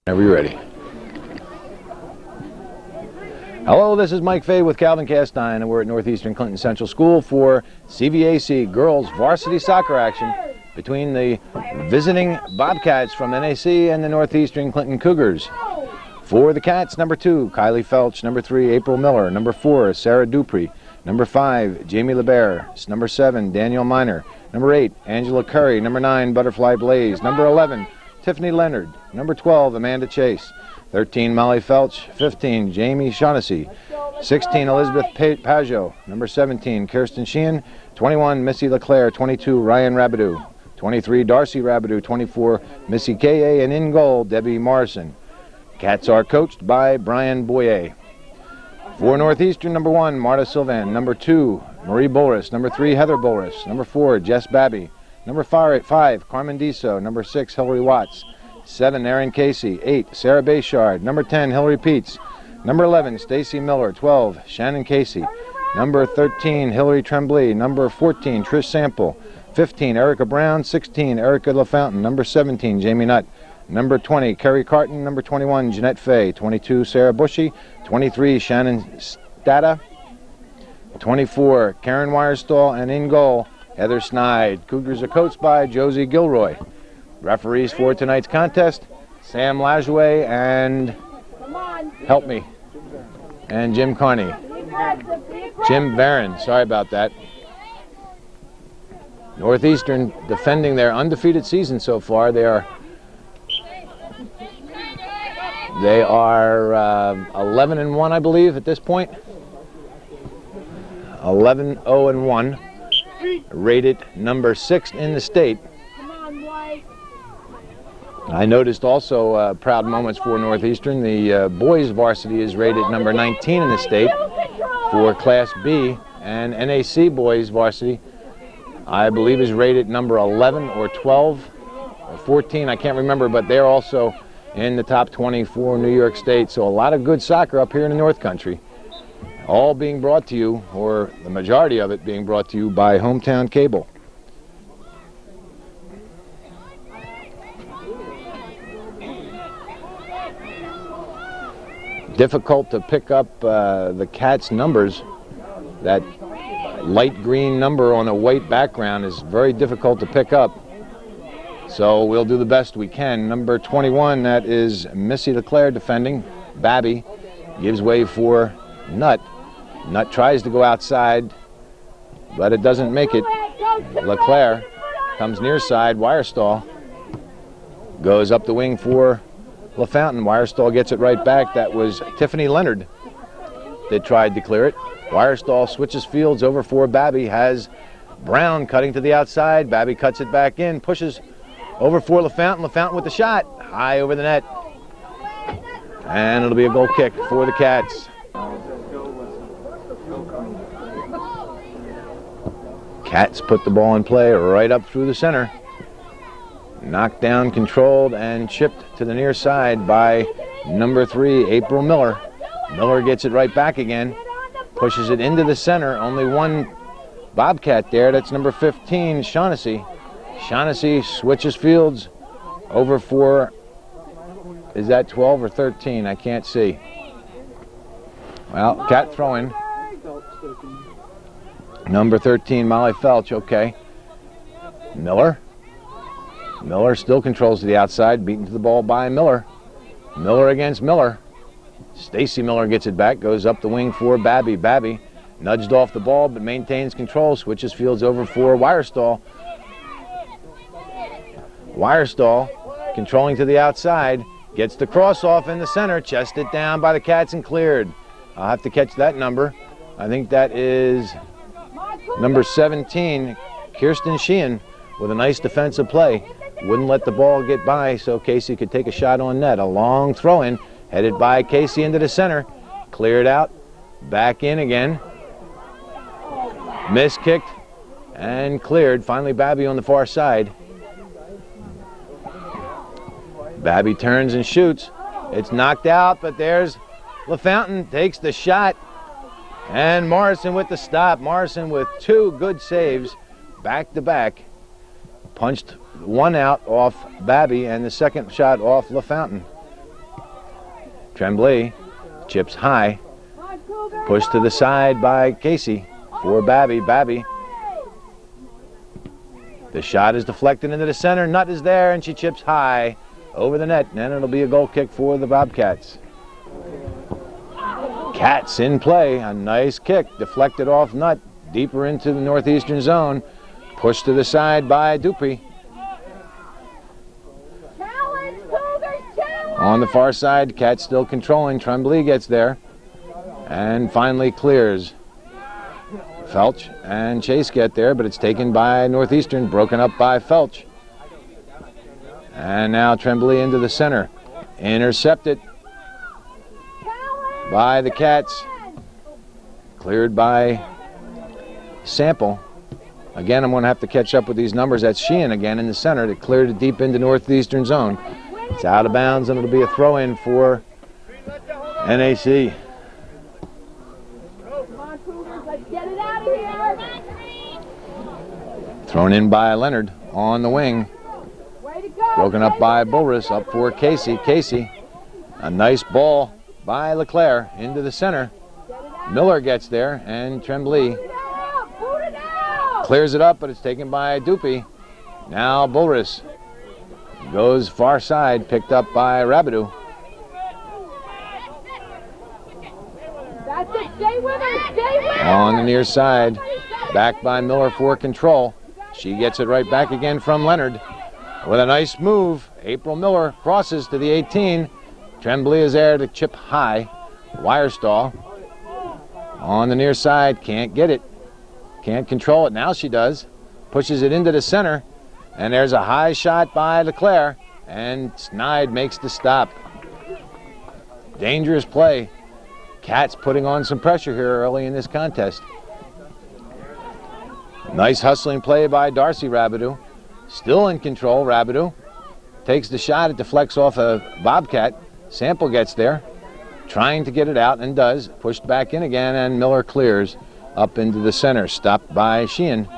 Whenever you're ready. Hello, this is Mike Fay with Calvin Castine, and we're at Northeastern Clinton Central School for CVAC Girls Varsity Soccer action between the visiting Bobcats from NAC and the Northeastern Clinton Cougars. For the Cats, number 2, Kylie Felch. Number 3, April Miller. Number 4, Sarah Dupree. Number 5, Jamie LeBaire. Number 7, Danielle Miner. Number 8, Angela Curry. Number 9, Butterfly Blaze. Number 11, Tiffany Leonard. Number 12, Amanda Chase. 13, Molly Felch. 15, Jamie Shaughnessy. 16, Elizabeth Pajot. Number 17, Kirsten Sheehan. 21, Missy LeClaire. 22, Ryan Rabideau. 23, Darcy Rabideau. 24, Missy K.A. And in goal, Debbie Morrison. Cats are coached by Brian Boyer. For Northeastern, number 1, Marta Sylvan. Number 2, Marie Boris. Number 3, Heather Boris. Number 4, Jess Babby. Number 5, Carmen Diso. Number 6, Hillary Watts. 7, Erin Casey. 8, Sarah Bayshard. Number 10, Hillary Peets. Number 11, Stacy Miller. 12, Shannon Casey. Number 13, Hillary Tremblay. Number 14, Trish Sample. 15, Erica Brown. 16, Erica LaFountain. Number 17, Jamie Nutt. Number 20, Kerry Carton. Number 21, Jeanette Fay. 22, Sarah Bushy. 23, Shannon Stata. 24, Karen Wirestall. And in goal, Heather Snide. Cougars are coached by Josie Gilroy. Referees for tonight's contest, Sam Lajoie and, help me, and Jim Carney. Jim Barron, sorry about that. Northeastern defending their undefeated season so far. They are 11-1, I believe, at this point. 11-0-1, rated number 6 in the state. I noticed also proud moments for Northeastern. The boys varsity is rated number 19 in the state for Class B, and NAC boys varsity, I believe, is rated number 11 or 12 or 14. I can't remember, but they're also in the top 20 for New York State. So a lot of good soccer up here in the North Country, all being brought to you, or the majority of it being brought to you, by Hometown Cable. Difficult to pick up the Cats' numbers. That light green number on a white background is very difficult to pick up. So we'll do the best we can. Number 21, that is Missy LeClaire defending. Babby gives way for Nutt. Nutt tries to go outside, but it doesn't make it. LeClaire comes near side. Wirestall goes up the wing for LaFountain. Wirestall gets it right back. That was Tiffany Leonard that tried to clear it. Wirestall switches fields over for Babby. Has Brown cutting to the outside. Babby cuts it back in, pushes over for LaFountain. LaFountain with the shot, high over the net. And it'll be a goal kick for the Cats. Cats put the ball in play right up through the center. Knocked down, controlled, and chipped to the near side by number 3, April Miller. Miller gets it right back again, pushes it into the center. Only one Bobcat there. That's number 15, Shaughnessy. Shaughnessy switches fields over for, is that 12 or 13? I can't see. Well, Cat throwing. Number 13, Molly Felch, okay. Miller still controls to the outside, beaten to the ball by Miller. Miller against Miller. Stacy Miller gets it back, goes up the wing for Babby. Babby nudged off the ball but maintains control, switches fields over for Wirestall. Wirestall controlling to the outside, gets the cross off in the center, chested down by the Cats and cleared. I'll have to catch that number. I think that is number 17, Kirsten Sheehan, with a nice defensive play. Wouldn't let the ball get by so Casey could take a shot on net. A long throw-in headed by Casey into the center. Cleared out, back in again. Miskicked and cleared. Finally Babby on the far side. Babby turns and shoots. It's knocked out, but there's LaFountain, takes the shot. And Morrison with the stop. Morrison with 2 good saves back to back. Punched one out off Babby and the second shot off LaFountain. Tremblay chips high. Pushed to the side by Casey for Babby. Babby. The shot is deflected into the center. Nutt is there, and she chips high over the net, and it'll be a goal kick for the Bobcats. Cats in play. A nice kick deflected off Nutt, deeper into the northeastern zone. Pushed to the side by Dupree. On the far side, Cats still controlling. Tremblay gets there and finally clears. Felch and Chase get there, but it's taken by Northeastern, broken up by Felch. And now Tremblay into the center. Intercepted by the Cats. Cleared by Sample. Again, I'm going to have to catch up with these numbers. That's Sheehan again in the center that cleared it deep into Northeastern zone. It's out of bounds, and it'll be a throw-in for NAC. Thrown in by Leonard on the wing. Broken up by Bulris, up for Casey. Casey, a nice ball by LeClaire into the center. Miller gets there, and Tremblay clears it up, but it's taken by Dupuy. Now Bulris goes far side, picked up by Rabideau. On the near side, back by Miller for control. She gets it right back again from Leonard. With a nice move, April Miller crosses to the 18. Tremblay is there to chip high. Wirestall on the near side, can't get it. Can't control it. Now she does. Pushes it into the center. And there's a high shot by LeClaire. And Snide makes the stop. Dangerous play. Cats putting on some pressure here early in this contest. Nice hustling play by Darcy Rabideau. Still in control, Rabideau. Takes the shot, it deflects off a Bobcat. Sample gets there. Trying to get it out and does. Pushed back in again, and Miller clears up into the center. Stopped by Sheehan.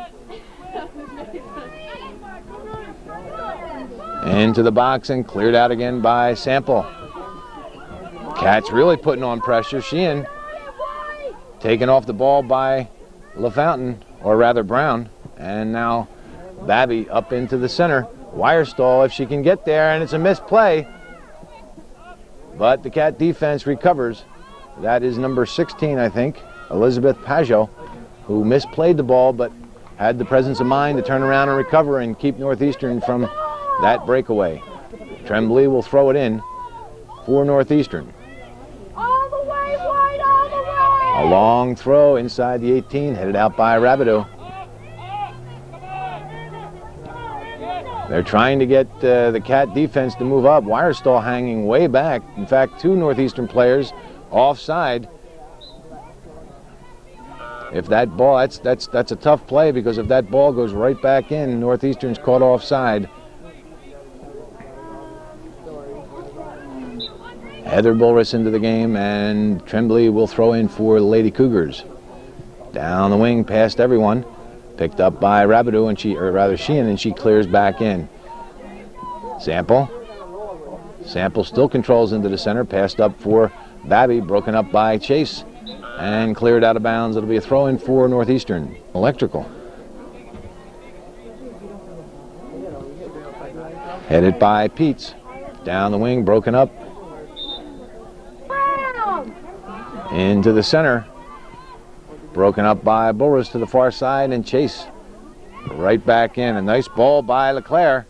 Into the box and cleared out again by Sample. Cats really putting on pressure. Sheehan taken off the ball by LaFountain, or rather Brown, and now Babby up into the center. Wirestall if she can get there, and it's a missed play, but the Cat defense recovers. That is number 16, I think, Elizabeth Pajot, who misplayed the ball but had the presence of mind to turn around and recover and keep Northeastern from that breakaway. Tremblay will throw it in for Northeastern. All the way, White, all the way! A long throw inside the 18, headed out by Rabideau. They're trying to get the Cat defense to move up. Wirestall hanging way back. In fact, two Northeastern players offside. If that ball, that's a tough play, because if that ball goes right back in, Northeastern's caught offside. Heather Bulris into the game, and Tremblay will throw in for the Lady Cougars. Down the wing past everyone. Picked up by Rabideau, and Sheehan, and she clears back in. Sample still controls into the center. Passed up for Babby, broken up by Chase, and cleared out of bounds. It'll be a throw in for Northeastern. Electrical. Headed by Peets. Down the wing, broken up. Into the center. Broken up by Bulris to the far side, and Chase right back in. A nice ball by LeClaire.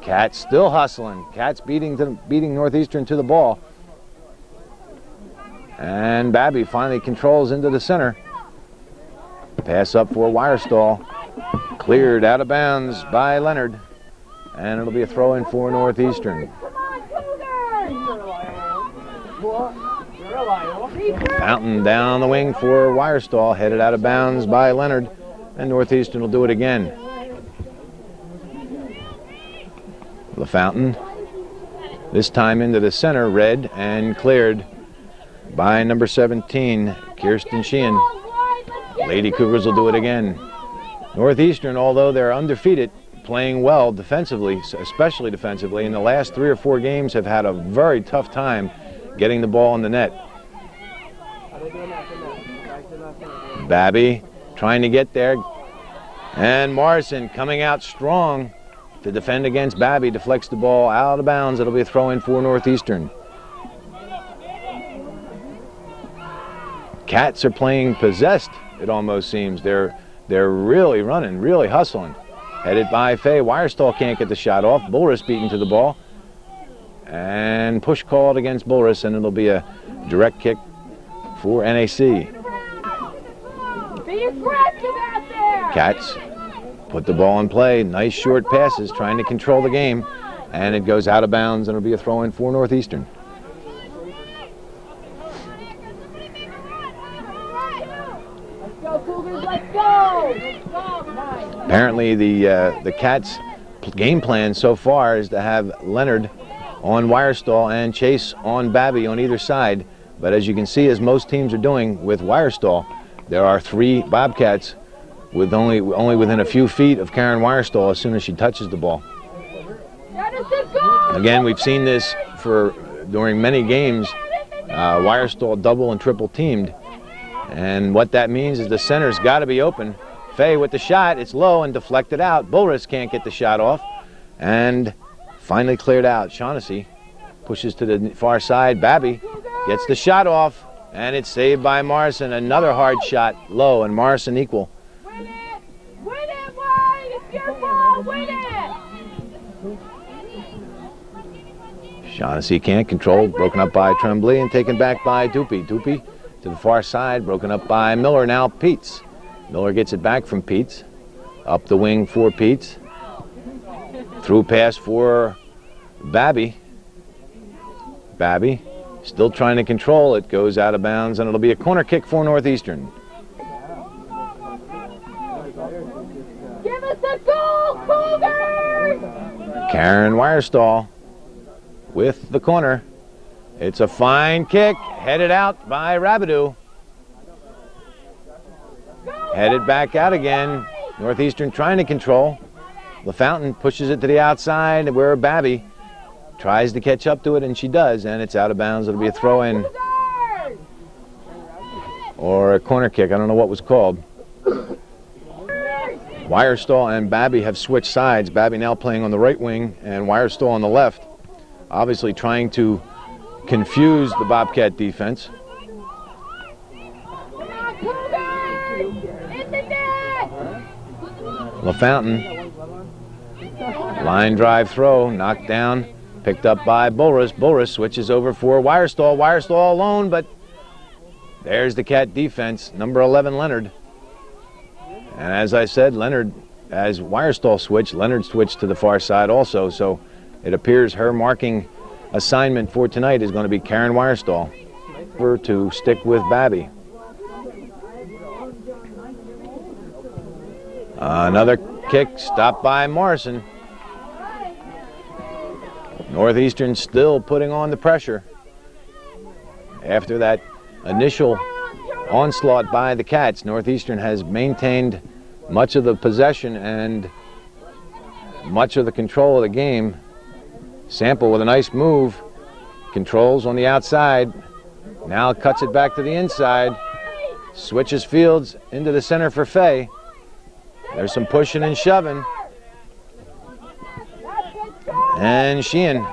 Cats still hustling. Cats beating Northeastern to the ball. And Babby finally controls into the center. Pass up for Wirestall. Cleared out of bounds by Leonard. And it'll be a throw in for Northeastern. Fountain down the wing for Wirestall, headed out of bounds by Leonard, and Northeastern will do it again. LaFountain, this time into the center, read and cleared by number 17, Kirsten Sheehan. Lady Cougars will do it again. Northeastern, although they're undefeated, playing well defensively, especially defensively. In the last 3 or 4 games have had a very tough time getting the ball in the net. Babby trying to get there. And Morrison coming out strong to defend against Babby. Deflects the ball out of bounds. It'll be a throw-in for Northeastern. Cats are playing possessed, it almost seems. They're really running, really hustling. Headed by Faye. Wirestall can't get the shot off. Bulris beaten to the ball. And push called against Bulris, and it'll be a direct kick for NAC. Be aggressive out there! Cats put the ball in play. Nice short passes, trying to control the game. And it goes out of bounds, and it'll be a throw-in for Northeastern. Let's go! Apparently the Cats' game plan so far is to have Leonard on Wirestall and Chase on Babby on either side. But as you can see, as most teams are doing with Wirestall, there are 3 Bobcats with only within a few feet of Karen Wirestall as soon as she touches the ball. Again, we've seen this during many games. Wirestall double and triple teamed. And what that means is the center's got to be open. Faye with the shot, it's low and deflected out. Bulris can't get the shot off. And finally cleared out. Shaughnessy pushes to the far side. Babby gets the shot off, and it's saved by Morrison. Another hard shot, low, and Morrison equal. Win it! Win it, Wade! It's your ball! Win it! Shaughnessy can't control. Broken up by Tremblay and taken back by Doopy. Doopy to the far side, broken up by Miller. Now Peets. Miller gets it back from Peets. Up the wing for Peets. Through pass for Babby. Babby still trying to control it. Goes out of bounds, and it'll be a corner kick for Northeastern. Give us a goal, Cougars! Karen Wirestall with the corner. It's a fine kick, headed out by Rabideau. Headed back out again. Northeastern trying to control. LaFountain pushes it to the outside where Babby tries to catch up to it, and she does, and it's out of bounds. It'll be a throw-in or a corner kick. I don't know what was called. Wirestall and Babby have switched sides. Babby now playing on the right wing and Wirestall on the left. Obviously trying to confuse the Bobcat defense. LaFountain, line drive throw, knocked down, picked up by Bulris. Bulris switches over for Wirestall. Wirestall alone, but there's the Cat defense, number 11, Leonard. And as I said, Leonard, as Wirestall switched, Leonard switched to the far side also, so it appears her marking assignment for tonight is going to be Karen Wirestall to stick with Babby. Another kick stopped by Morrison. Northeastern still putting on the pressure after that initial onslaught by the Cats. Northeastern has maintained much of the possession and much of the control of the game. Sample with a nice move, controls on the outside, now cuts it back to the inside, switches fields into the center for Faye. There's some pushing and shoving, and Sheehan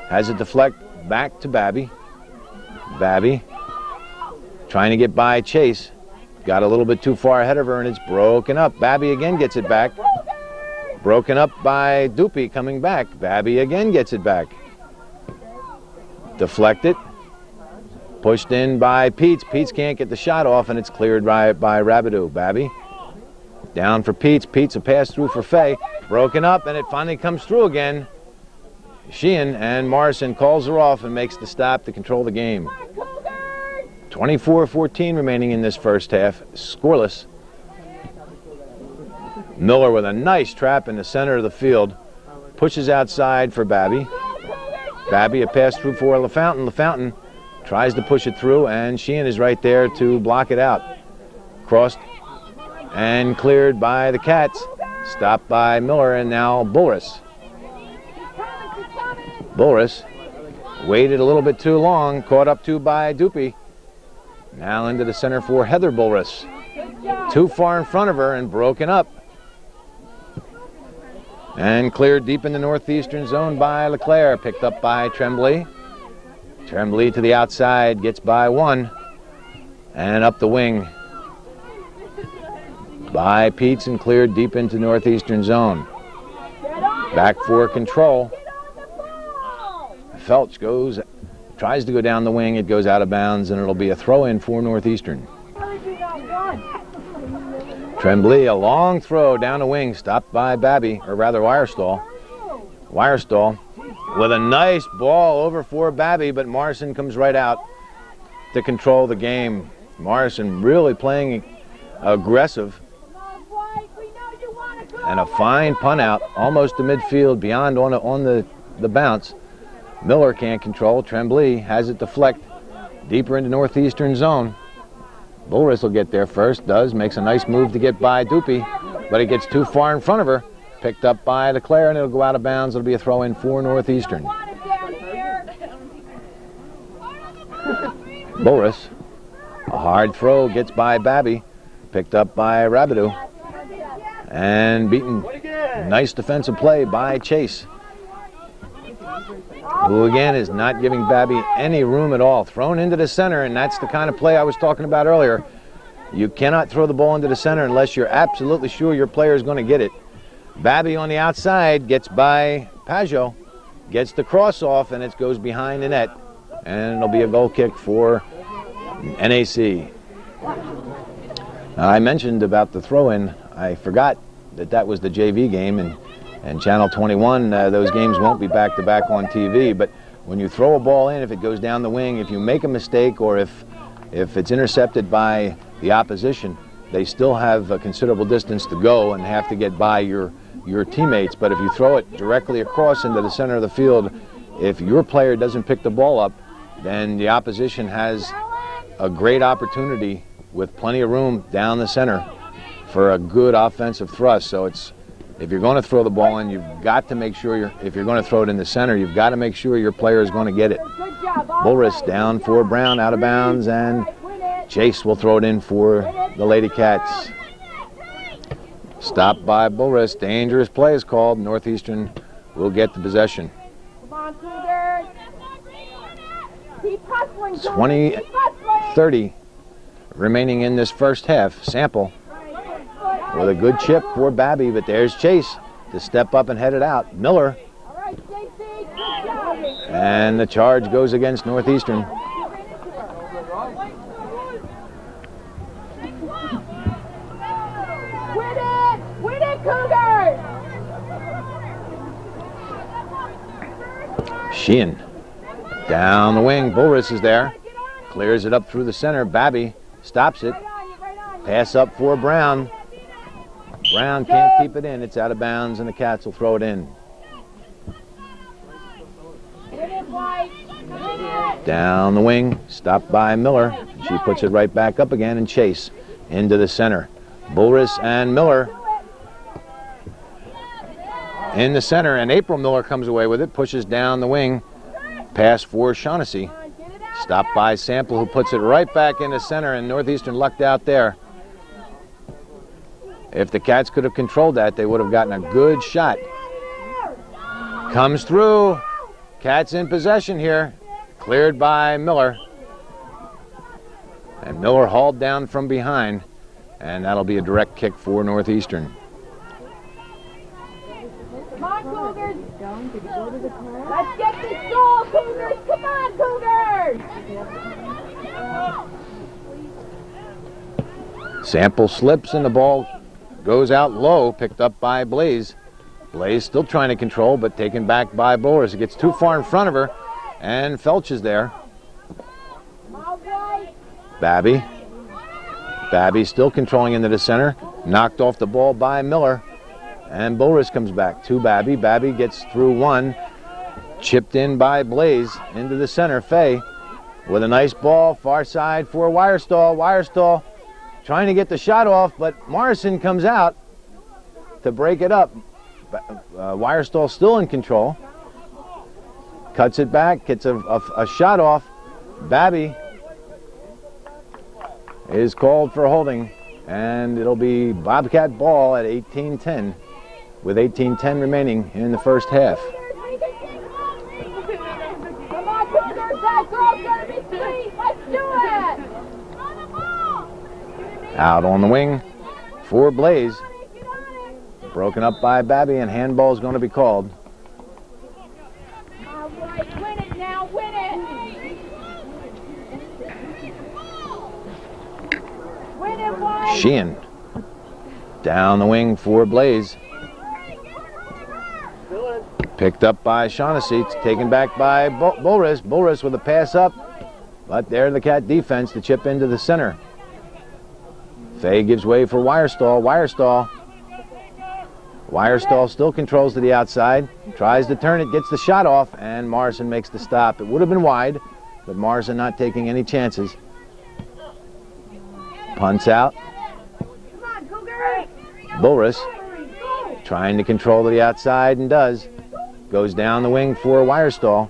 has it deflect back to Babby. Babby trying to get by Chase, got a little bit too far ahead of her, and it's broken up. Babby again gets it back. Broken up by Doopy coming back. Babby again gets it back. Deflected. Pushed in by Peets. Peets can't get the shot off, and it's cleared by Rabideau. Babby down for Peets. Peets a pass through for Faye. Broken up, and it finally comes through again. Sheehan and Morrison calls her off and makes the stop to control the game. 24-14 remaining in this first half. Scoreless. Miller with a nice trap in the center of the field. Pushes outside for Babby. Babby a pass through for LaFountain. LaFountain tries to push it through, and Sheehan is right there to block it out. Crossed and cleared by the Cats. Stopped by Miller, and now Bulris. Bulris waited a little bit too long, caught up to by Dupe. Now into the center for Heather Bulris. Too far in front of her and broken up. And cleared deep in the northeastern zone by LeClaire, picked up by Tremblay. Tremblay to the outside, gets by one. And up the wing by Peets and cleared deep into northeastern zone. Back for control. Felch tries to go down the wing, it goes out of bounds, and it'll be a throw-in for Northeastern. Tremblay, a long throw down the wing, stopped by Babby, or rather Wirestall. Wirestall with a nice ball over for Babby, but Morrison comes right out to control the game. Morrison really playing aggressive. And a fine punt out, almost to midfield, beyond on the bounce. Miller can't control. Tremblay has it deflect deeper into northeastern zone. Bulris will get there first, makes a nice move to get by Dupe, but it gets too far in front of her. Picked up by LeClaire, and it'll go out of bounds. It'll be a throw-in for Northeastern. Bulris, a hard throw, gets by Babby, picked up by Rabideau, and beaten. Nice defensive play by Chase, who again is not giving Babby any room at all. Thrown into the center, and that's the kind of play I was talking about earlier. You cannot throw the ball into the center unless you're absolutely sure your player is going to get it. Babby on the outside gets by Pajot, gets the cross off, and it goes behind the net, and it'll be a goal kick for NAC. I mentioned about the throw-in. I forgot that was the JV game, and Channel 21, those games won't be back-to-back on TV, but when you throw a ball in, if it goes down the wing, if you make a mistake, or if it's intercepted by the opposition, they still have a considerable distance to go and have to get by your teammates. But if you throw it directly across into the center of the field, if your player doesn't pick the ball up, then the opposition has a great opportunity with plenty of room down the center for a good offensive thrust. So if you're going to throw the ball in, you've got to make sure if you're going to throw it in the center, you've got to make sure your player is going to get it. Bulris down for Brown, out of bounds, and Chase will throw it in for the Lady Cats. Stopped by Bulris. Dangerous play is called. Northeastern will get the possession. 20-30 remaining in this first half. Sample with a good chip for Babby, but there's Chase to step up and head it out. Miller. And the charge goes against Northeastern. Win it, Cougars! Sheehan down the wing. Bulris is there. Clears it up through the center. Babby stops it. Pass up for Brown. Brown can't keep it in. It's out of bounds, and the Cats will throw it in. Down the wing. Stopped by Miller. She puts it right back up again, and Chase into the center. Bulris and Miller in the center, and April Miller comes away with it, pushes down the wing. Pass for Shaughnessy. Stopped by Sample, who puts it right back in the center, and Northeastern lucked out there. If the Cats could have controlled that, they would have gotten a good shot. Comes through. Cats in possession here. Cleared by Miller. And Miller hauled down from behind, and that'll be a direct kick for Northeastern. Come on, Cougars! Let's get this goal, Cougars! Come on, Cougars! Sample slips, and the ball goes out low, picked up by Blaze. Blaze still trying to control, but taken back by Bulris. It gets too far in front of her, and Felch is there. Babby. Babby still controlling into the center. Knocked off the ball by Miller. And Bulris comes back to Babby. Babby gets through one. Chipped in by Blaze into the center. Fay with a nice ball. Far side for Wirestall. Wirestall trying to get the shot off, but Morrison comes out. to break it up. Wirestall still in control. Cuts it back, gets a shot off. Babby is called for holding, and it'll be Bobcat ball at 18-10 with 18-10 remaining in the first half. Come on, Cougars, that girl's gonna be sweet. Let's do it. Out on the wing for Blaze. Broken up by Babby, and handball is going to be called. All right, win it now, win it. Win it, White. Sheehan down the wing for Blaze. Picked up by Shaughnessy, taken back by Bulris. Bulris with a pass up, but there the Cat defense to chip into the center. Fay gives way for Wirestall. Wirestall still controls to the outside, tries to turn it, gets the shot off, and Morrison makes the stop. It would have been wide, but Morrison not taking any chances. Punts out. Come on, Cougars. Bulris trying to control to the outside and does. Goes down the wing for Wirestall.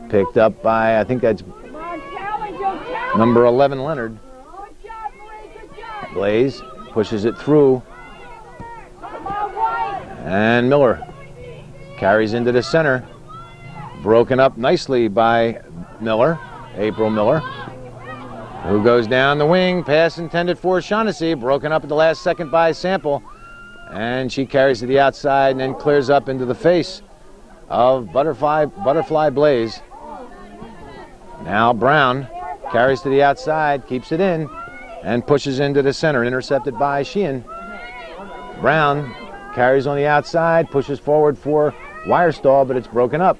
Picked up by, I think that's Come on, challenge, challenge. number 11, Leonard. Good job, Marie, good job. Blaze pushes it through, Come on, White. and Miller carries into the center. Broken up nicely by Miller, April Miller, who goes down the wing. Pass intended for Shaughnessy, broken up at the last second by Sample. And she carries to the outside and then clears up into the face of Butterfly Blaze. Now Brown carries to the outside, keeps it in, and pushes into the center, intercepted by Sheehan. Brown carries on the outside, pushes forward for Wirestall, but it's broken up.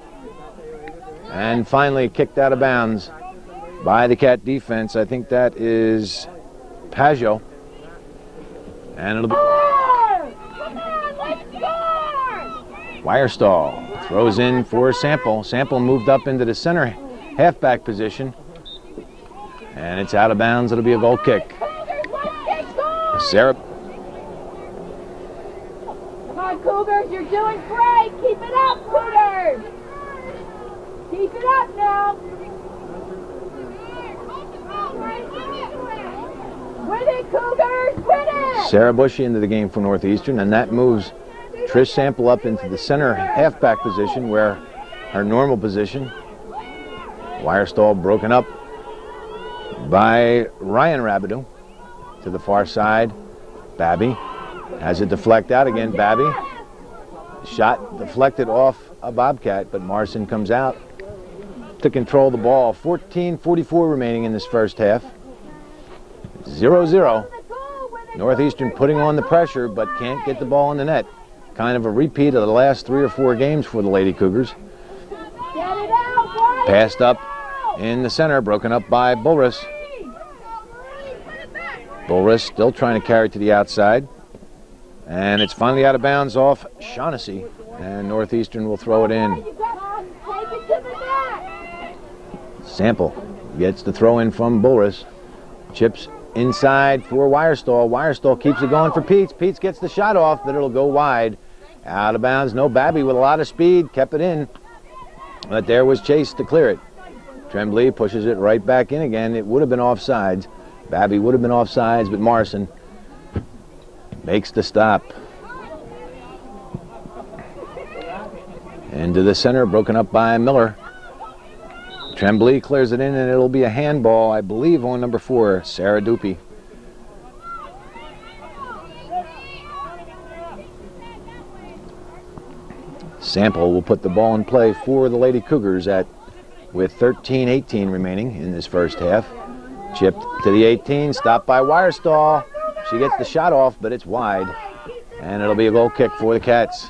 And finally kicked out of bounds by the Cat defense. I think that is Pajot. And it'll be Wirestall throws in for Sample. Sample moved up into the center halfback position. And it's out of bounds. It'll be a goal kick. Sarah. Come on, Cougars, you're doing great. Keep it up, Cougars. Keep it up now. Win it, Cougars, win it. Sarah Bushy into the game for Northeastern, and that moves Trish Sample up into the center halfback position, where her normal position. Wirestall broken up by Ryan Rabideau to the far side. Babby has it deflect out again. Babby shot deflected off a Bobcat, but Morrison comes out to control the ball. 14:44 remaining in this first half. 0-0. Northeastern putting on the pressure, but can't get the ball in the net. Kind of a repeat of the last 3 or 4 games for the Lady Cougars. Passed up in the center, broken up by Bulris. Bulris still trying to carry to the outside. And it's finally out of bounds off Shaughnessy. And Northeastern will throw it in. Sample gets the throw in from Bulris. Chips inside for Wirestall. Wirestall keeps it going for Peets. Peets gets the shot off, but it'll go wide. Out of bounds. No, Babby with a lot of speed. Kept it in. But there was Chase to clear it. Tremblay pushes it right back in again. It would have been offsides. Babby would have been offsides, but Morrison makes the stop. Into the center, broken up by Miller. Tremblay clears it in, and it'll be a handball, I believe, on number 4, Sarah Dupe. Sample will put the ball in play for the Lady Cougars with 13:18 remaining in this first half. Chipped to the 18, stopped by Wirestall. She gets the shot off, but it's wide. And it'll be a goal kick for the Cats.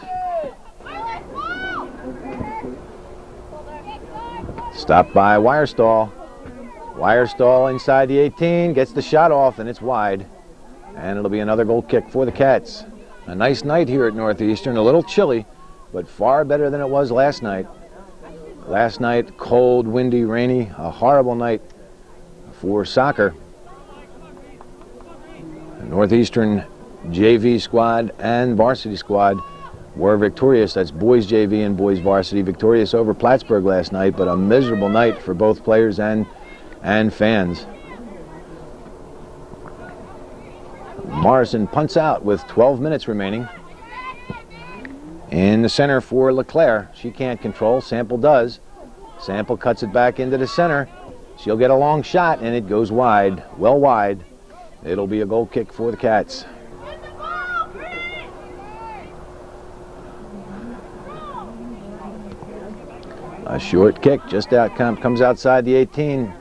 Stopped by Wirestall. Wirestall inside the 18, gets the shot off, and it's wide. And it'll be another goal kick for the Cats. A nice night here at Northeastern, a little chilly, but far better than it was last night. Last night, cold, windy, rainy, a horrible night for soccer. Northeastern JV squad and varsity squad were victorious. That's boys JV and boys varsity victorious over Plattsburgh last night, but a miserable night for both players and fans. Morrison punts out with 12 minutes remaining. In the center for LeClaire. She can't control. Sample does. Sample cuts it back into the center. She'll get a long shot, and it goes wide, well wide. It'll be a goal kick for the Cats. A short kick just out, comes outside the 18.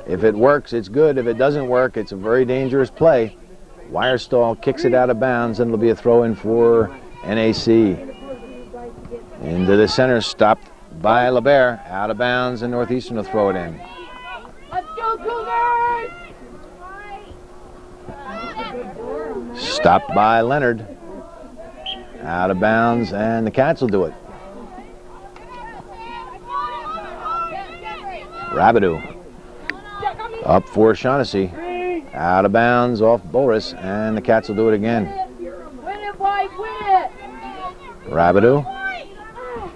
If it works, it's good. If it doesn't work, it's a very dangerous play. Wirestall kicks it out of bounds, and it'll be a throw-in for NAC. Into the center, stopped by LeBert, out of bounds, and Northeastern will throw it in. Let's go, Cougars! Stopped by Leonard, out of bounds, and the Cats will do it. Rabideau up for Shaughnessy, out of bounds off Boris, and the Cats will do it again. Win it, Mike, win it! Rabideau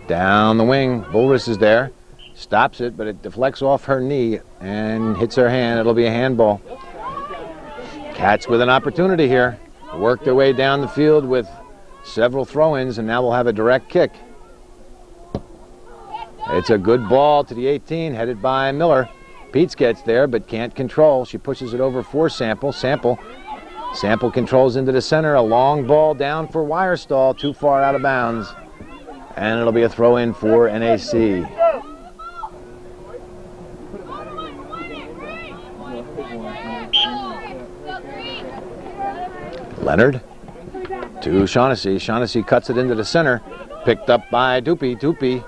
down the wing. Boris is there, stops it, but it deflects off her knee and hits her hand. It'll be a handball. Cats with an opportunity here. Work their way down the field with several throw-ins, and now we'll have a direct kick. It's a good ball to the 18, headed by Miller. Peets gets there, but can't control. She pushes it over for Sample. Sample controls into the center. A long ball down for Wirestall, too far out of bounds. And it'll be a throw-in for NAC. Leonard to Shaughnessy. Shaughnessy cuts it into the center. Picked up by Dupe. Dupe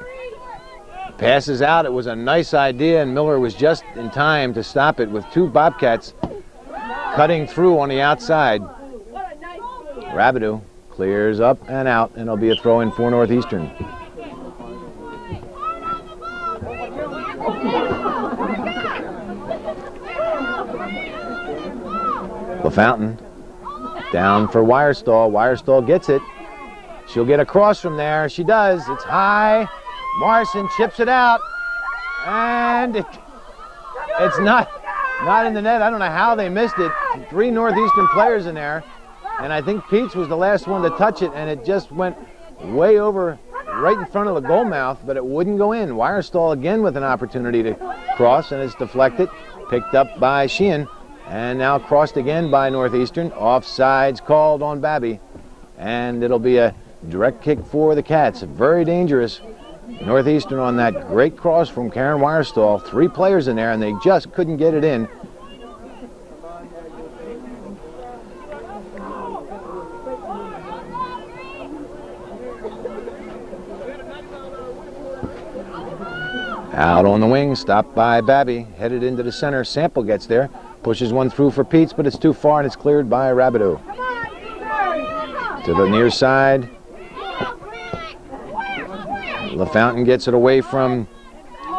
passes out. It was a nice idea, and Miller was just in time to stop it with two Bobcats cutting through on the outside. Rabideau clears up and out, and it'll be a throw-in for Northeastern. LaFountain down for Wirestall. Wirestall gets it. She'll get across from there. She does. It's high. Morrison chips it out, and it's not in the net. I don't know how they missed it. Three Northeastern players in there, and I think Peets was the last one to touch it, and it just went way over right in front of the goal mouth, but it wouldn't go in. Wirestall again with an opportunity to cross, and it's deflected, picked up by Sheehan, and now crossed again by Northeastern. Offsides called on Babby, and it'll be a direct kick for the Cats. Very dangerous. Northeastern on that great cross from Karen Wirestall. Three players in there, and they just couldn't get it in. Out on the wing, stopped by Babby, headed into the center. Sample gets there, pushes one through for Peets, but it's too far, and it's cleared by Rabideau. To the near side. LaFountain gets it away from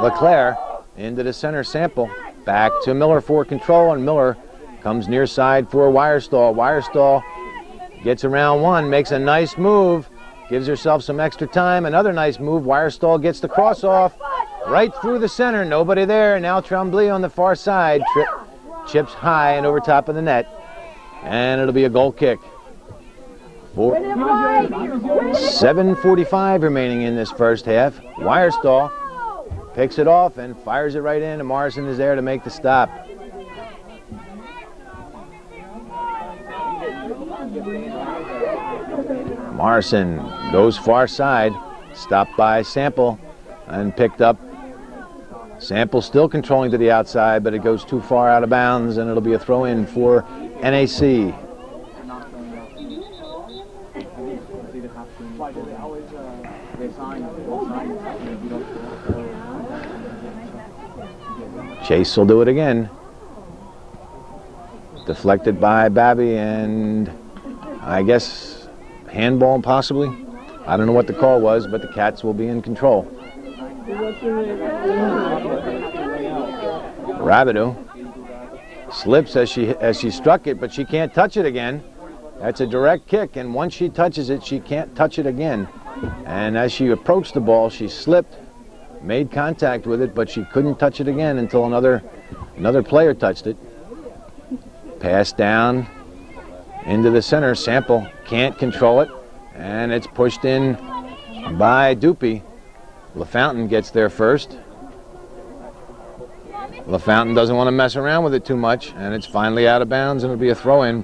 LeClaire into the center. Sample back to Miller for control, and Miller comes near side for Wirestall. Wirestall gets around one, makes a nice move, gives herself some extra time. Another nice move. Wirestall gets the cross off right through the center. Nobody there. Now Tremblay on the far side chips high and over top of the net, and it'll be a goal kick. 7:45 remaining in this first half. Wirestall picks it off and fires it right in, and Morrison is there to make the stop. Morrison goes far side, stopped by Sample and picked up. Sample still controlling to the outside, but it goes too far out of bounds, and it'll be a throw-in for NAC. Chase will do it again. Deflected by Babby, and I guess handball possibly. I don't know what the call was, but the Cats will be in control. Rabideau slips as she struck it, but she can't touch it again. That's a direct kick, and once she touches it, she can't touch it again. And as she approached the ball, she slipped, made contact with it, but she couldn't touch it again until another player touched it. Pass down into the center. Sample can't control it, and it's pushed in by Dupe. LaFountain gets there first. LaFountain doesn't want to mess around with it too much, and it's finally out of bounds, and it'll be a throw-in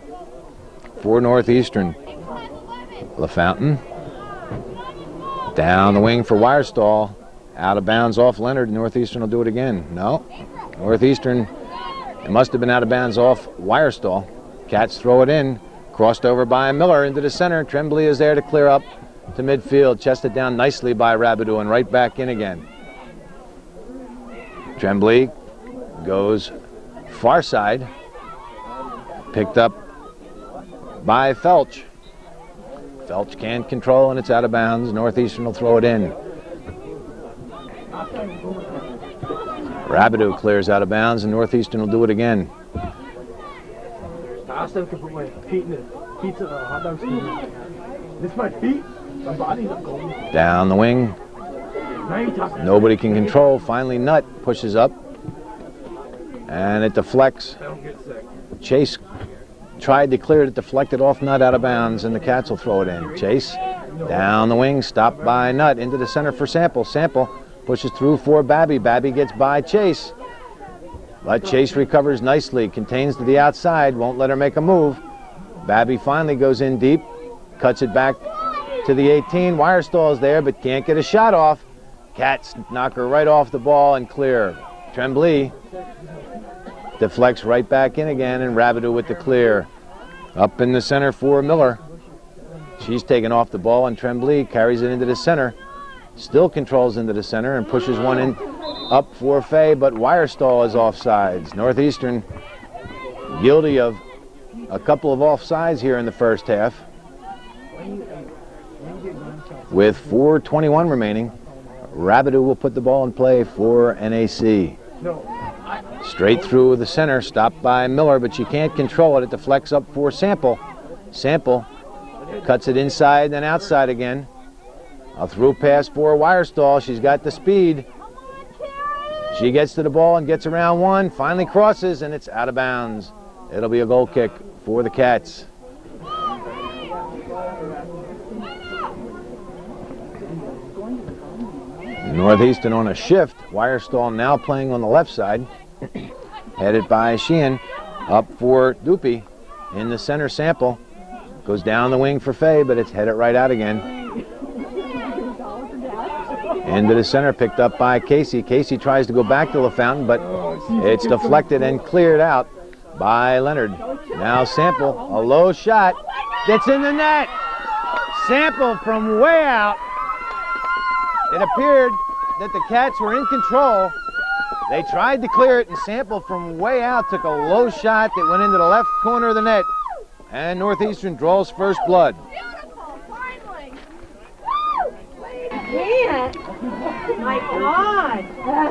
for Northeastern. LaFountain down the wing for Wirestall. Out of bounds off Leonard. Northeastern will do it again. No. Northeastern, it must have been out of bounds off Wirestall. Cats throw it in. Crossed over by Miller into the center. Tremblay is there to clear up to midfield. Chested down nicely by Rabideau and right back in again. Tremblay goes far side. Picked up by Felch. Felch can't control, and it's out of bounds. Northeastern will throw it in. Rabideau clears out of bounds, and Northeastern will do it again. I still can put my feet in the pizza hot dog stand. This my feet, my body's not going. Down the wing. Nobody can control. Finally, Nutt pushes up, and it deflects. Chase tried to clear it, deflected off Nutt out of bounds, and the Cats will throw it in. Chase down the wing, stopped by Nutt into the center for Sample. Sample pushes through for Babby. Babby gets by Chase. But Chase recovers nicely, contains to the outside, won't let her make a move. Babby finally goes in deep, cuts it back to the 18. Wirestall is there, but can't get a shot off. Cats knock her right off the ball and clear. Tremblay deflects right back in again, and Rabideau with the clear. Up in the center for Miller. She's taken off the ball, and Tremblay carries it into the center. Still controls into the center and pushes one in up for Fay, but Wirestall is offsides. Northeastern guilty of a couple of offsides here in the first half. With 4:21 remaining, Rabideau will put the ball in play for NAC. Straight through the center, stopped by Miller, but she can't control it. It deflects up for Sample. Sample cuts it inside and outside again. A through pass for Wirestall. She's got the speed. She gets to the ball and gets around one, finally crosses, and it's out of bounds. It'll be a goal kick for the Cats. Northeastern on a shift. Wirestall now playing on the left side. Headed by Sheehan. Up for Dupe. In the center, Sample. Goes down the wing for Fay, but it's headed right out again. Into the center, picked up by Casey. Casey tries to go back to LaFountain, but it's deflected and cleared out by Leonard. Now Sample, a low shot. Gets in the net. Sample from way out. It appeared that the Cats were in control. They tried to clear it, and Sample from way out took a low shot that went into the left corner of the net. And Northeastern draws first blood. My God.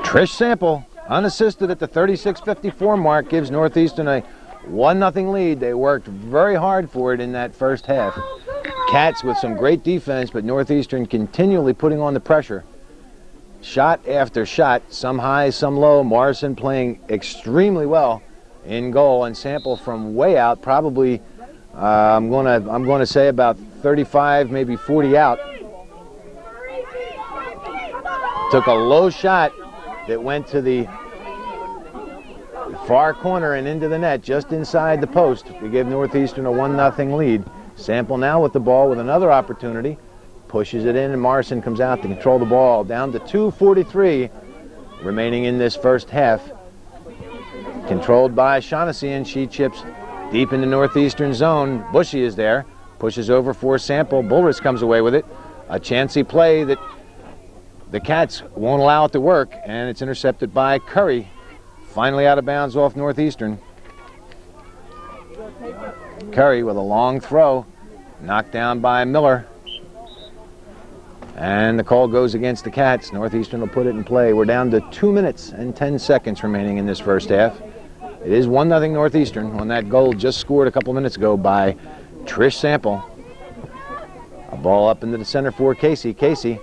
Trish Sample, unassisted at the 36:54 mark, gives Northeastern a 1-0 lead. They worked very hard for it in that first half. Cats with some great defense, but Northeastern continually putting on the pressure. Shot after shot, some high, some low. Morrison playing extremely well in goal, and Sample from way out, probably I'm going to say about 35, maybe 40 out. Took a low shot that went to the far corner and into the net, just inside the post, to give Northeastern a 1-0 lead. Sample now with the ball with another opportunity. Pushes it in, and Morrison comes out to control the ball. Down to 2:43 remaining in this first half. Controlled by Shaughnessy, and she chips deep into Northeastern zone. Bushy is there. Pushes over for Sample. Bullris comes away with it. A chancy play that the Cats won't allow it to work, and it's intercepted by Curry. Finally out of bounds off Northeastern. Curry with a long throw. Knocked down by Miller. And the call goes against the Cats. Northeastern will put it in play. We're down to 2 minutes and 10 seconds remaining in this first half. It is 1-0 Northeastern on that goal just scored a couple minutes ago by Trish Sample. A ball up into the center for Casey. Casey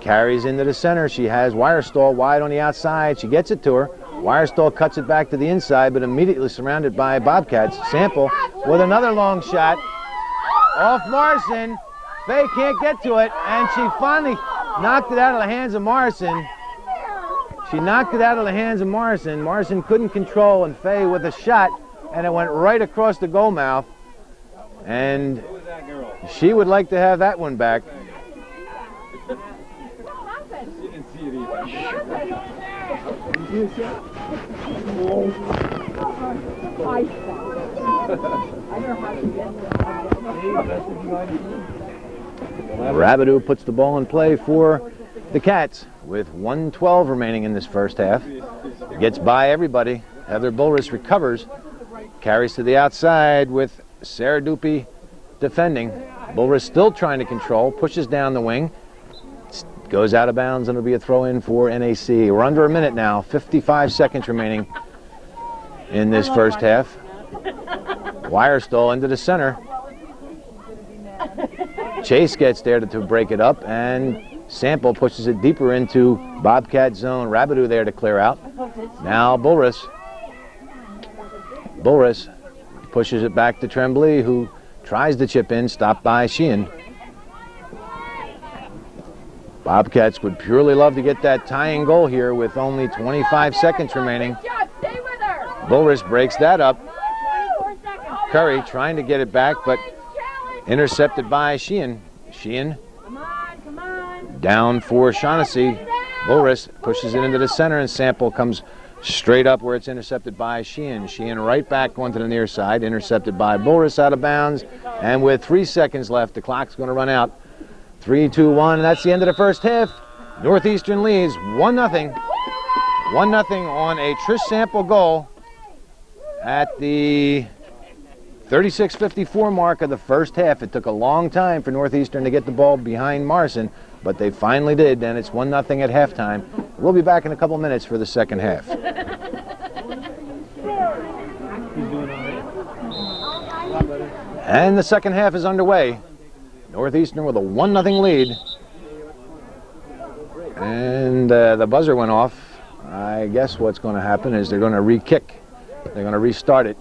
carries into the center. She has Wirestall wide on the outside. She gets it to her. Wirestall cuts it back to the inside, but immediately surrounded by Bobcats. Sample with another long shot. Off Morrison. Faye can't get to it, and she finally knocked it out of the hands of Morrison. She knocked it out of the hands of Morrison. Morrison couldn't control, and Faye with a shot, and it went right across the goal mouth. And she would like to have that one back. Rabideau puts the ball in play for the Cats with 1:12 remaining in this first half. Gets by everybody. Heather Bulris recovers. Carries to the outside with Sarah Dupe defending. Bulris still trying to control. Pushes down the wing. Goes out of bounds, and it'll be a throw-in for NAC. We're under a minute now. 55 seconds remaining in this first half. Wirestall into the center. Chase gets there to break it up, and Sample pushes it deeper into Bobcat zone. Rabideau there to clear out. Now Bulris. Bulris pushes it back to Tremblay, who tries to chip in, stopped by Sheehan. Bobcats would purely love to get that tying goal here with only 25 seconds remaining. Bulris breaks that up. Curry trying to get it back, but intercepted by Sheehan. Sheehan down for Shaughnessy. Bulris pushes it into the center, and Sample comes straight up where it's intercepted by Sheehan. Sheehan right back going to the near side, intercepted by Bulris out of bounds. And with 3 seconds left, the clock's going to run out. 3, 2, 1, and that's the end of the first half. Northeastern leads 1-0. 1-0 on a Trish Sample goal at the 36:54 mark of the first half. It took a long time for Northeastern to get the ball behind Morrison, but they finally did, and it's 1-0 at halftime. We'll be back in a couple minutes for the second half. And the second half is underway. Northeastern with a 1-0 lead. And the buzzer went off. I guess what's going to happen is they're going to re-kick. They're going to restart it.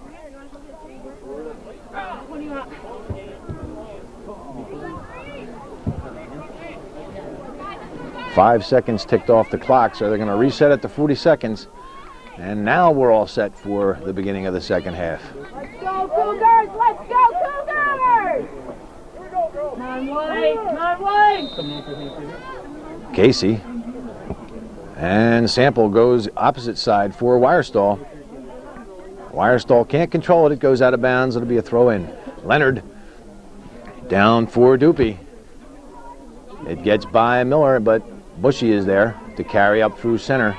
Five seconds ticked off the clock, so they're going to reset it to 40 seconds. And now we're all set for the beginning of the second half. Let's go, Cougars! Let's go, Cougars! Casey. And Sample goes opposite side for Wirestall. Wirestall can't control it. It goes out of bounds. It'll be a throw-in. Leonard down for Dupe. It gets by Miller, but Bushy is there to carry up through center.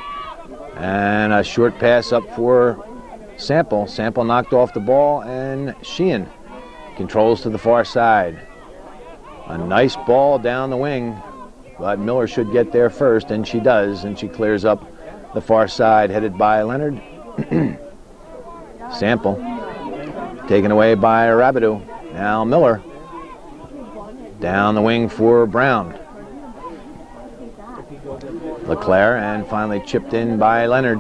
And a short pass up for Sample. Sample knocked off the ball, and Sheehan controls to the far side. A nice ball down the wing, but Miller should get there first, and she does, and she clears up the far side, headed by Leonard. Sample taken away by Rabideau. Now Miller down the wing for Brown. LeClaire, and finally chipped in by Leonard.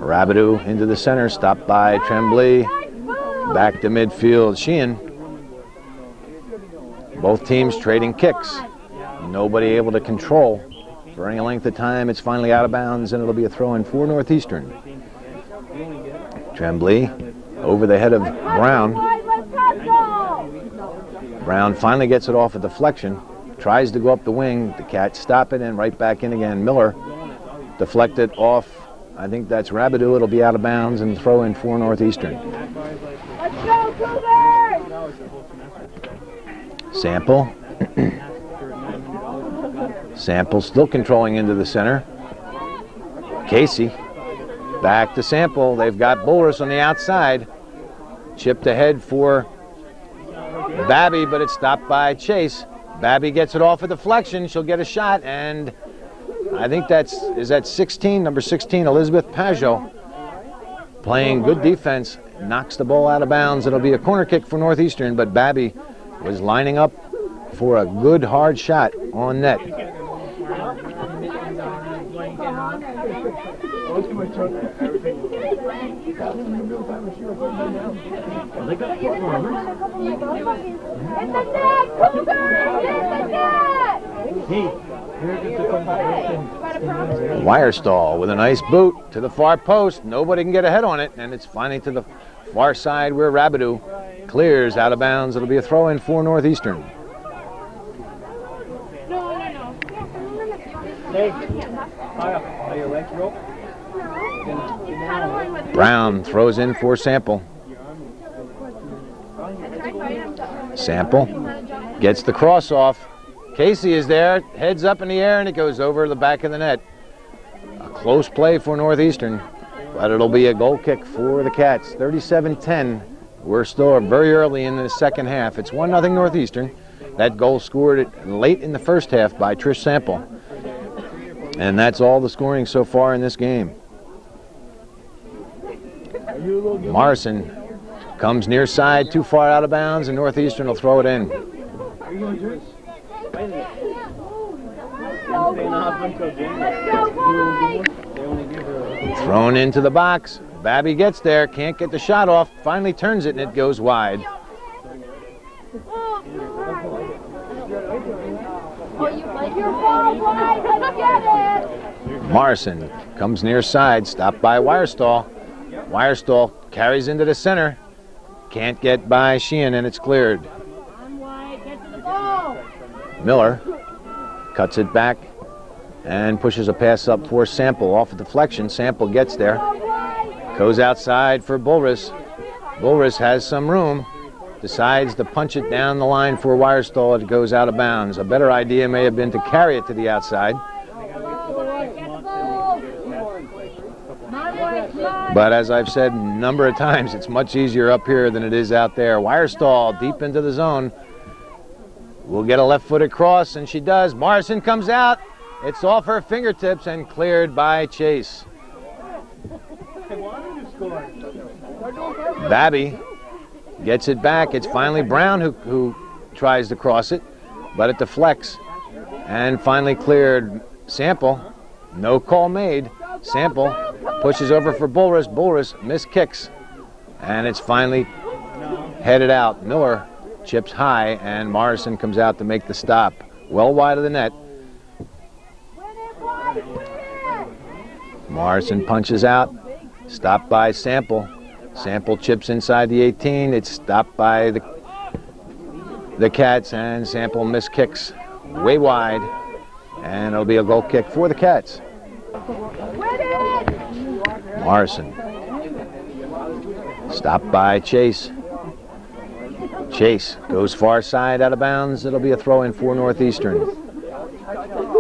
Rabideau into the center, stopped by Tremblay. Back to midfield, Sheehan. Both teams trading kicks. Nobody able to control for any length of time. It's finally out of bounds, and it'll be a throw-in for Northeastern. Tremblay over the head of Brown. Brown finally gets it off a deflection. Tries to go up the wing. The Cats stop it, and right back in again. Miller deflected off. I think that's Rabideau. It'll be out of bounds and throw in for Northeastern. Let's go, Cougars! Sample. Sample still controlling into the center. Casey. Back to Sample. They've got Bulris on the outside. Chipped ahead for Babby, but it's stopped by Chase. Babby gets it off a deflection. She'll get a shot, and I think is that 16, number 16, Elizabeth Pajot, playing good defense knocks the ball out of bounds. It'll be a corner kick for Northeastern, but Babby was lining up for a good hard shot on net. Wirestall with a nice boot to the far post. Nobody can get ahead on it, and it's finally to the far side where Rabideau clears out of bounds. It'll be a throw-in for Northeastern. Brown throws in for Sample. Sample gets the cross off. Casey is there, heads up in the air, and it goes over the back of the net. A close play for Northeastern, but it'll be a goal kick for the Cats. 37-10. We're still very early in the second half. It's 1-0 Northeastern. That goal scored late in the first half by Trish Sample. And that's all the scoring so far in this game. Morrison comes near side, too far out of bounds, and Northeastern will throw it in. Thrown into the box. Babby gets there, can't get the shot off, finally turns it, and it goes wide. Morrison comes near side, stopped by Wirestall. Wirestall carries into the center, can't get by Sheehan, and it's cleared. Miller cuts it back and pushes a pass up for Sample off a deflection. Sample gets there, goes outside for Bulris. Bulris has some room, decides to punch it down the line for Wirestall. It goes out of bounds. A better idea may have been to carry it to the outside. But as I've said a number of times, it's much easier up here than it is out there. Wirestall deep into the zone. Will get a left-footed cross, and she does. Morrison comes out. It's off her fingertips and cleared by Chase. Babby gets it back. It's finally Brown who tries to cross it, but it deflects and finally cleared. Sample, no call made. Sample pushes over for Bulris. Bulris missed kicks, and it's finally headed out. Miller chips high, and Morrison comes out to make the stop. Well wide of the net. Morrison punches out, stopped by Sample. Sample chips inside the 18. It's stopped by the Cats, and Sample missed kicks way wide, and it'll be a goal kick for the Cats. Morrison stopped by Chase. Chase goes far side out of bounds. It'll be a throw-in for Northeastern.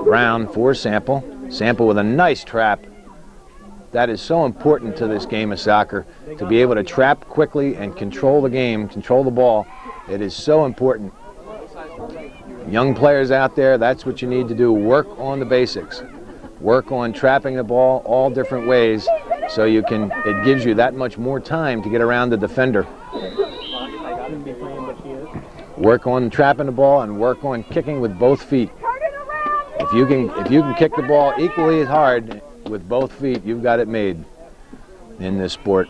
Brown for Sample. Sample with a nice trap. That is so important to this game of soccer, to be able to trap quickly and control the game, control the ball. It is so important. Young players out there, that's what you need to do. Work on the basics. Work on trapping the ball all different ways, so it gives you that much more time to get around the defender. Work on trapping the ball and work on kicking with both feet. If you can kick the ball equally as hard with both feet, you've got it made in this sport.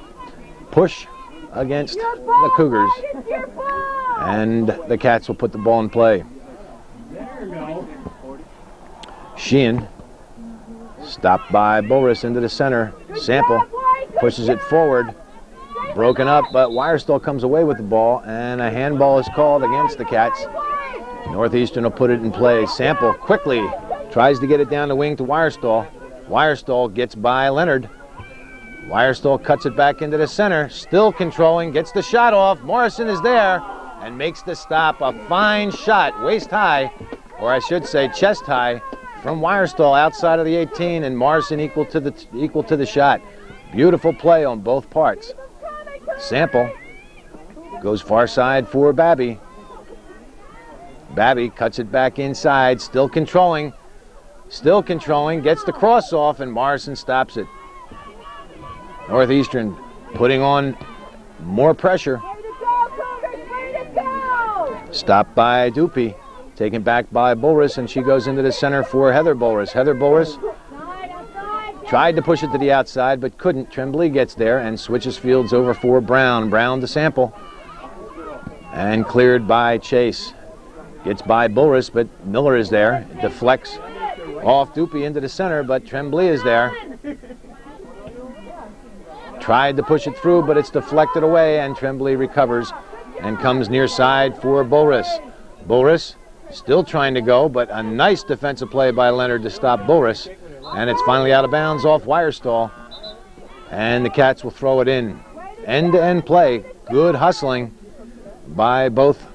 Push against the Cougars, and the Cats will put the ball in play. Sheehan stopped by Bulris into the center. Sample pushes it forward. Broken up, but Wirestall comes away with the ball, and a handball is called against the Cats. Northeastern will put it in play. Sample quickly tries to get it down the wing to Wirestall. Wirestall gets by Leonard. Wirestall cuts it back into the center, still controlling, gets the shot off. Morrison is there and makes the stop. A fine shot, waist high, or I should say chest high, from Wirestall outside of the 18, and Morrison equal to the shot. Beautiful play on both parts. Sample goes far side for Babby. Babby cuts it back inside, still controlling, gets the cross off, and Morrison stops it. Northeastern putting on More pressure. Way to go, Cougars! Way to go! Stopped by Dupe. Taken back by Bulris, and she goes into the center for Heather Bulris. Heather Bulris tried to push it to the outside, but couldn't. Tremblay gets there and switches fields over for Brown. Brown to Sample. And cleared by Chase. Gets by Bulris, but Miller is there. Deflects off Dupe into the center, but Tremblay is there. Tried to push it through, but it's deflected away, and Tremblay recovers and comes near side for Bulris. Bulris still trying to go, but a nice defensive play by Leonard to stop Bulris. And it's finally out of bounds off Wirestall. And the Cats will throw it in. End-to-end play. Good hustling by both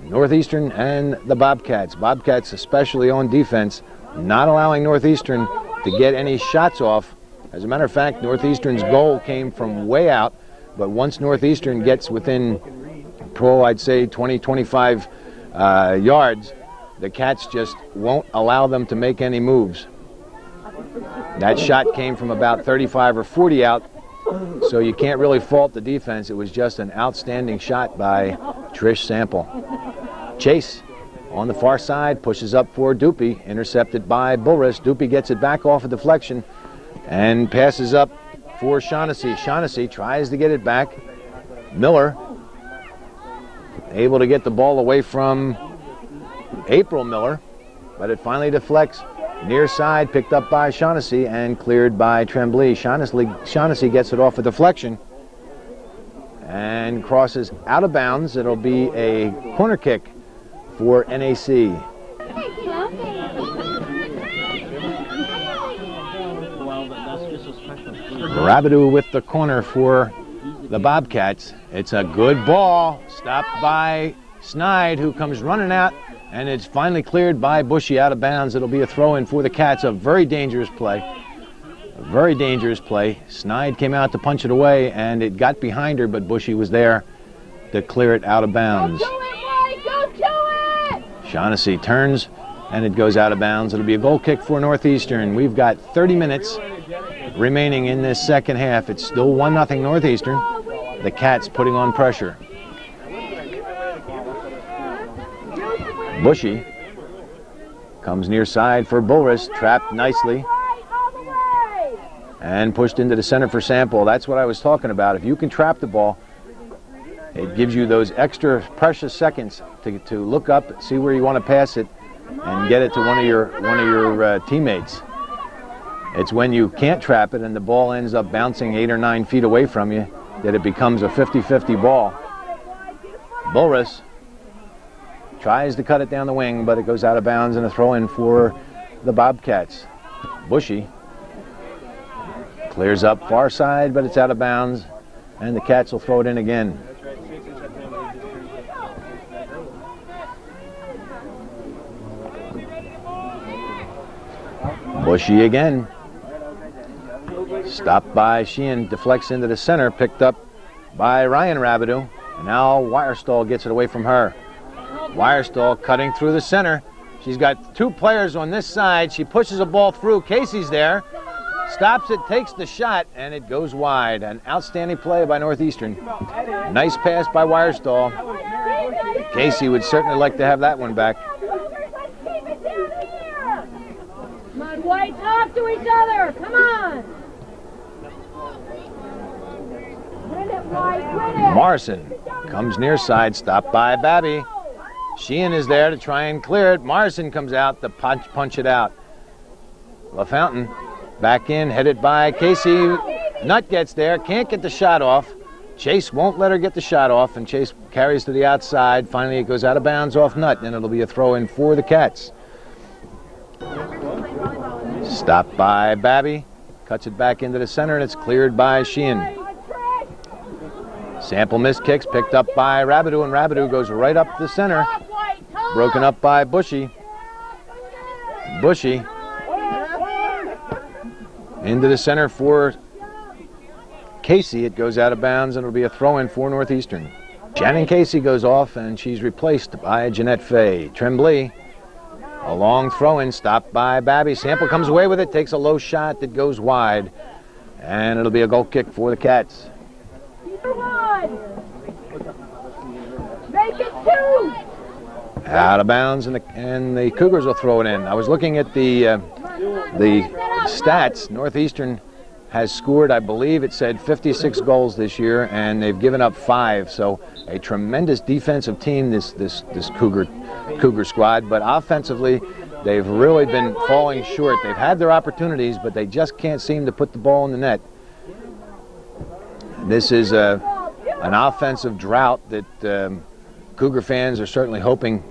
Northeastern and the Bobcats. Bobcats, especially on defense, not allowing Northeastern to get any shots off. As a matter of fact, Northeastern's goal came from way out, but once Northeastern gets within, I'd say 20, 25 yards, the Cats just won't allow them to make any moves. That shot came from about 35 or 40 out, so you can't really fault the defense. It was just an outstanding shot by Trish Sample. Chase on the far side pushes up for Dupe, intercepted by Bulris. Dupe gets it back off a deflection and passes up for Shaughnessy. Shaughnessy tries to get it back. Miller able to get the ball away from April Miller, but it finally deflects near side, picked up by Shaughnessy and cleared by Tremblay. Shaughnessy gets it off a deflection and crosses out of bounds. It'll be a corner kick for NAC. Rabideau with the corner for the Bobcats. It's a good ball, stopped by Snide, who comes running out, and it's finally cleared by Bushy out of bounds. It'll be a throw-in for the Cats. A very dangerous play. A very dangerous play. Snide came out to punch it away, and it got behind her, but Bushy was there to clear it out of bounds. Go to it, Mike! Go to it! Shaughnessy turns, and it goes out of bounds. It'll be a goal kick for Northeastern. We've got 30 minutes remaining in this second half. It's still 1-0 Northeastern. The Cats putting on pressure. Bushy comes near side for Bulris, trapped nicely and pushed into the center for Sample. That's what I was talking about. If you can trap the ball, it gives you those extra precious seconds to look up, see where you want to pass it, and get it to one of your teammates. It's when you can't trap it and the ball ends up bouncing 8 or 9 feet away from you that it becomes a 50-50 ball. Bulris tries to cut it down the wing, but it goes out of bounds and a throw-in for the Bobcats. Bushy clears up far side, but it's out of bounds, and the Cats will throw it in again. Bushy again. Stopped by Sheehan, deflects into the center, picked up by Ryan Rabideau. And now Wirestall gets it away from her. Wirestall cutting through the center. She's got 2 players on this side. She pushes a ball through. Casey's there. Stops it, takes the shot, and it goes wide. An outstanding play by Northeastern. Nice pass by Wirestall. Casey would certainly like to have that one back. Come on, White, talk to each other. Come on. Win it, White, win it. Morrison comes near side, stopped by Babby. Sheehan is there to try and clear it. Morrison comes out to punch it out. LaFountain back in, headed by Casey. Nutt gets there, can't get the shot off. Chase won't let her get the shot off, and Chase carries to the outside. Finally, it goes out of bounds off Nutt, and it'll be a throw-in for the Cats. Stopped by Babby, cuts it back into the center, and it's cleared by Sheehan. Sample missed kicks, picked up by Rabideau, and Rabideau goes right up the center. Broken up by Bushy. Bushy into the center for Casey. It goes out of bounds, and it'll be a throw-in for Northeastern. Shannon Casey goes off, and she's replaced by Jeanette Fay. Tremblay, a long throw-in, stopped by Babby. Sample comes away with it, takes a low shot that goes wide, and it'll be a goal kick for the Cats. Out of bounds, and the Cougars will throw it in. I was looking at the stats. Northeastern has scored, I believe it said 56 goals this year, and they've given up 5. So a tremendous defensive team, this Cougar squad. But offensively, they've really been falling short. They've had their opportunities, but they just can't seem to put the ball in the net. This is an offensive drought that Cougar fans are certainly hoping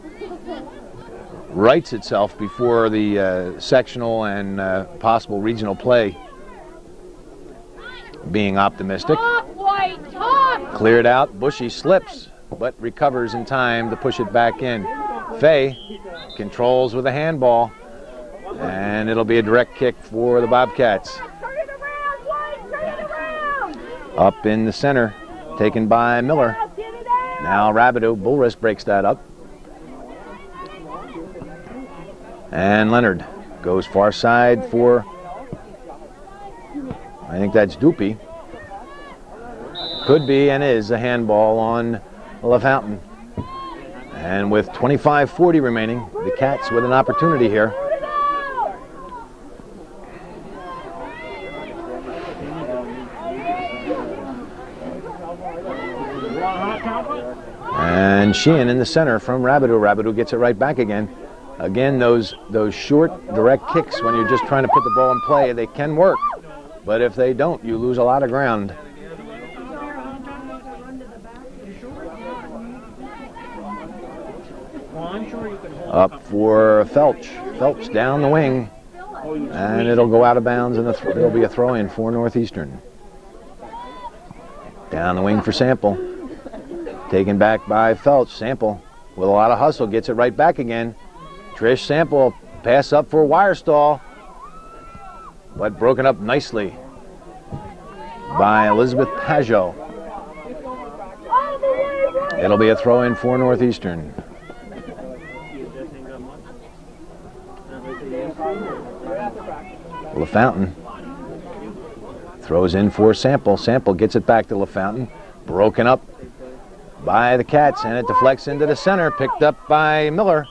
rights itself before the sectional and possible regional play. Being optimistic. Cleared out. Bushy slips, but recovers in time to push it back in. Fay controls with a handball, and it'll be a direct kick for the Bobcats. Up in the center, taken by Miller. Now Rabideau, Bullrist breaks that up. And Leonard goes far side for, I think that's Doopy. Could be and is a handball on LaFountain. And with 25:40 remaining, the Cats with an opportunity here. And Sheehan in the center from Rabideau. Rabideau gets it right back again. Again, those short, direct kicks when you're just trying to put the ball in play, they can work. But if they don't, you lose a lot of ground. Up for Felch. Felch down the wing. And it'll go out of bounds, and it'll be a throw-in for Northeastern. Down the wing for Sample. Taken back by Felch. Sample with a lot of hustle gets it right back again. Trish Sample pass up for Wirestall, but broken up nicely by Elizabeth Pajot. It'll be a throw-in for Northeastern. LaFountain throws in for Sample. Sample gets it back to LaFountain. Broken up by the Cats, and it deflects into the center, picked up by Miller.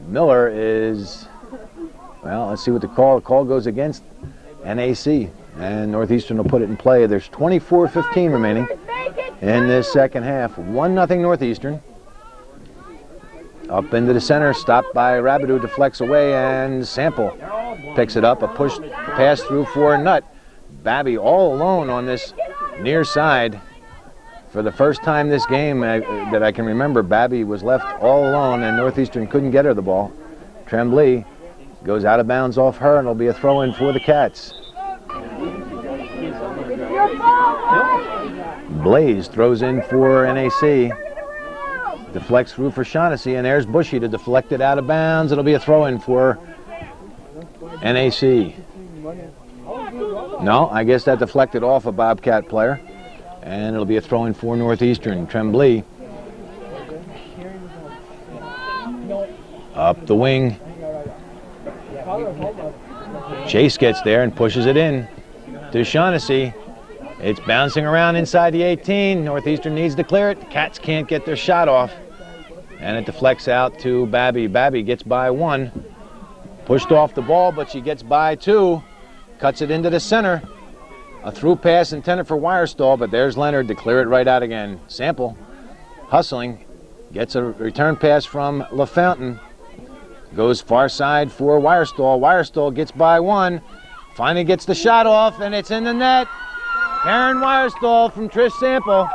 Miller is, well, let's see what the call. The call goes against NAC, and Northeastern will put it in play. There's 24:15 remaining in this second half. 1-0 Northeastern. Up into the center, stopped by Rabideau, deflects away, and Sample picks it up. A push pass through for Nutt. Babby all alone on this near side. For the first time this game that I can remember, Babby was left all alone, and Northeastern couldn't get her the ball. Tremblay goes out of bounds off her, and it'll be a throw-in for the Cats. Blaze throws in for NAC. Deflects through for Shaughnessy, and there's Bushy to deflect it out of bounds. It'll be a throw-in for NAC. No, I guess that deflected off a Bobcat player. And it'll be a throw-in for Northeastern. Tremblay up the wing. Chase gets there and pushes it in to Shaughnessy. It's bouncing around inside the 18. Northeastern needs to clear it. The Cats can't get their shot off. And it deflects out to Babby. Babby gets by 1. Pushed off the ball, but she gets by 2. Cuts it into the center. A through pass intended for Wirestall, but there's Leonard to clear it right out again. Sample, hustling, gets a return pass from LaFountain. Goes far side for Wirestall. Wirestall gets by 1. Finally gets the shot off, and it's in the net. Karen Wirestall from Trish Sample.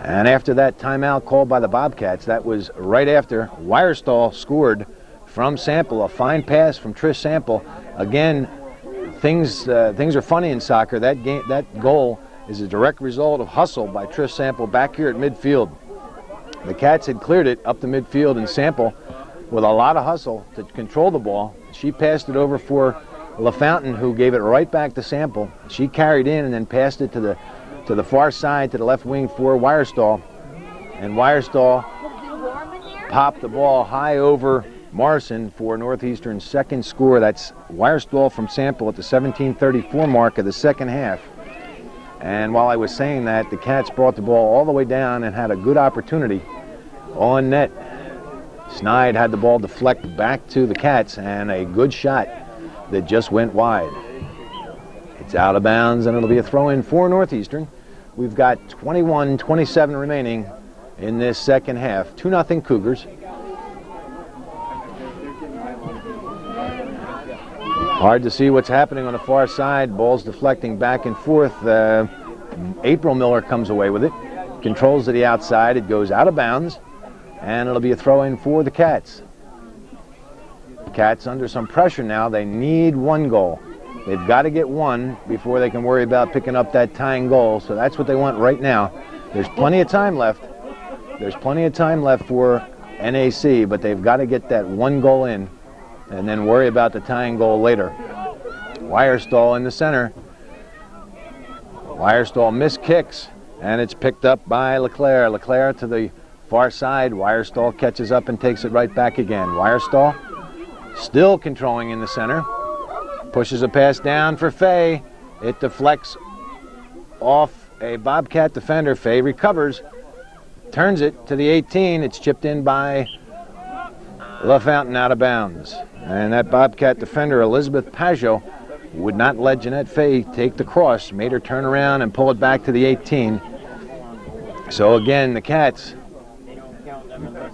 And after that timeout called by the Bobcats, that was right after Wirestall scored from Sample. A fine pass from Trish Sample. Again, things are funny in soccer. That goal is a direct result of hustle by Trish Sample back here at midfield. The Cats had cleared it up the midfield, and Sample, with a lot of hustle to control the ball, she passed it over for LaFountain, who gave it right back to Sample. She carried in and then passed it to the far side, to the left wing for Wirestall. And Wirestall popped the ball high over Morrison for Northeastern's second score. That's wire stall from Sample at the 17:34 mark of the second half. And while I was saying that, the Cats brought the ball all the way down and had a good opportunity on net. Snide had the ball deflect back to the Cats, and a good shot that just went wide. It's out of bounds, and it'll be a throw-in for Northeastern. We've got 21-27 remaining in this second half. 2-0 Cougars. Hard to see what's happening on the far side. Ball's deflecting back and forth. April Miller comes away with it. Controls to the outside. It goes out of bounds. And it'll be a throw-in for the Cats. The Cats under some pressure now. They need one goal. They've got to get one before they can worry about picking up that tying goal. So that's what they want right now. There's plenty of time left. There's plenty of time left for NAC, but they've got to get that one goal in and then worry about the tying goal later. Wire stall in the center. Wire stall missed kicks, and it's picked up by LeClaire. LeClaire to the far side. Wire stall catches up and takes it right back again. Wire stall still controlling in the center. Pushes a pass down for Fay. It deflects off a Bobcat defender. Fay recovers, turns it to the 18. It's chipped in by LaFountain out of bounds. And that Bobcat defender, Elizabeth Pajot, would not let Jeanette Fay take the cross, made her turn around and pull it back to the 18. So again, the Cats,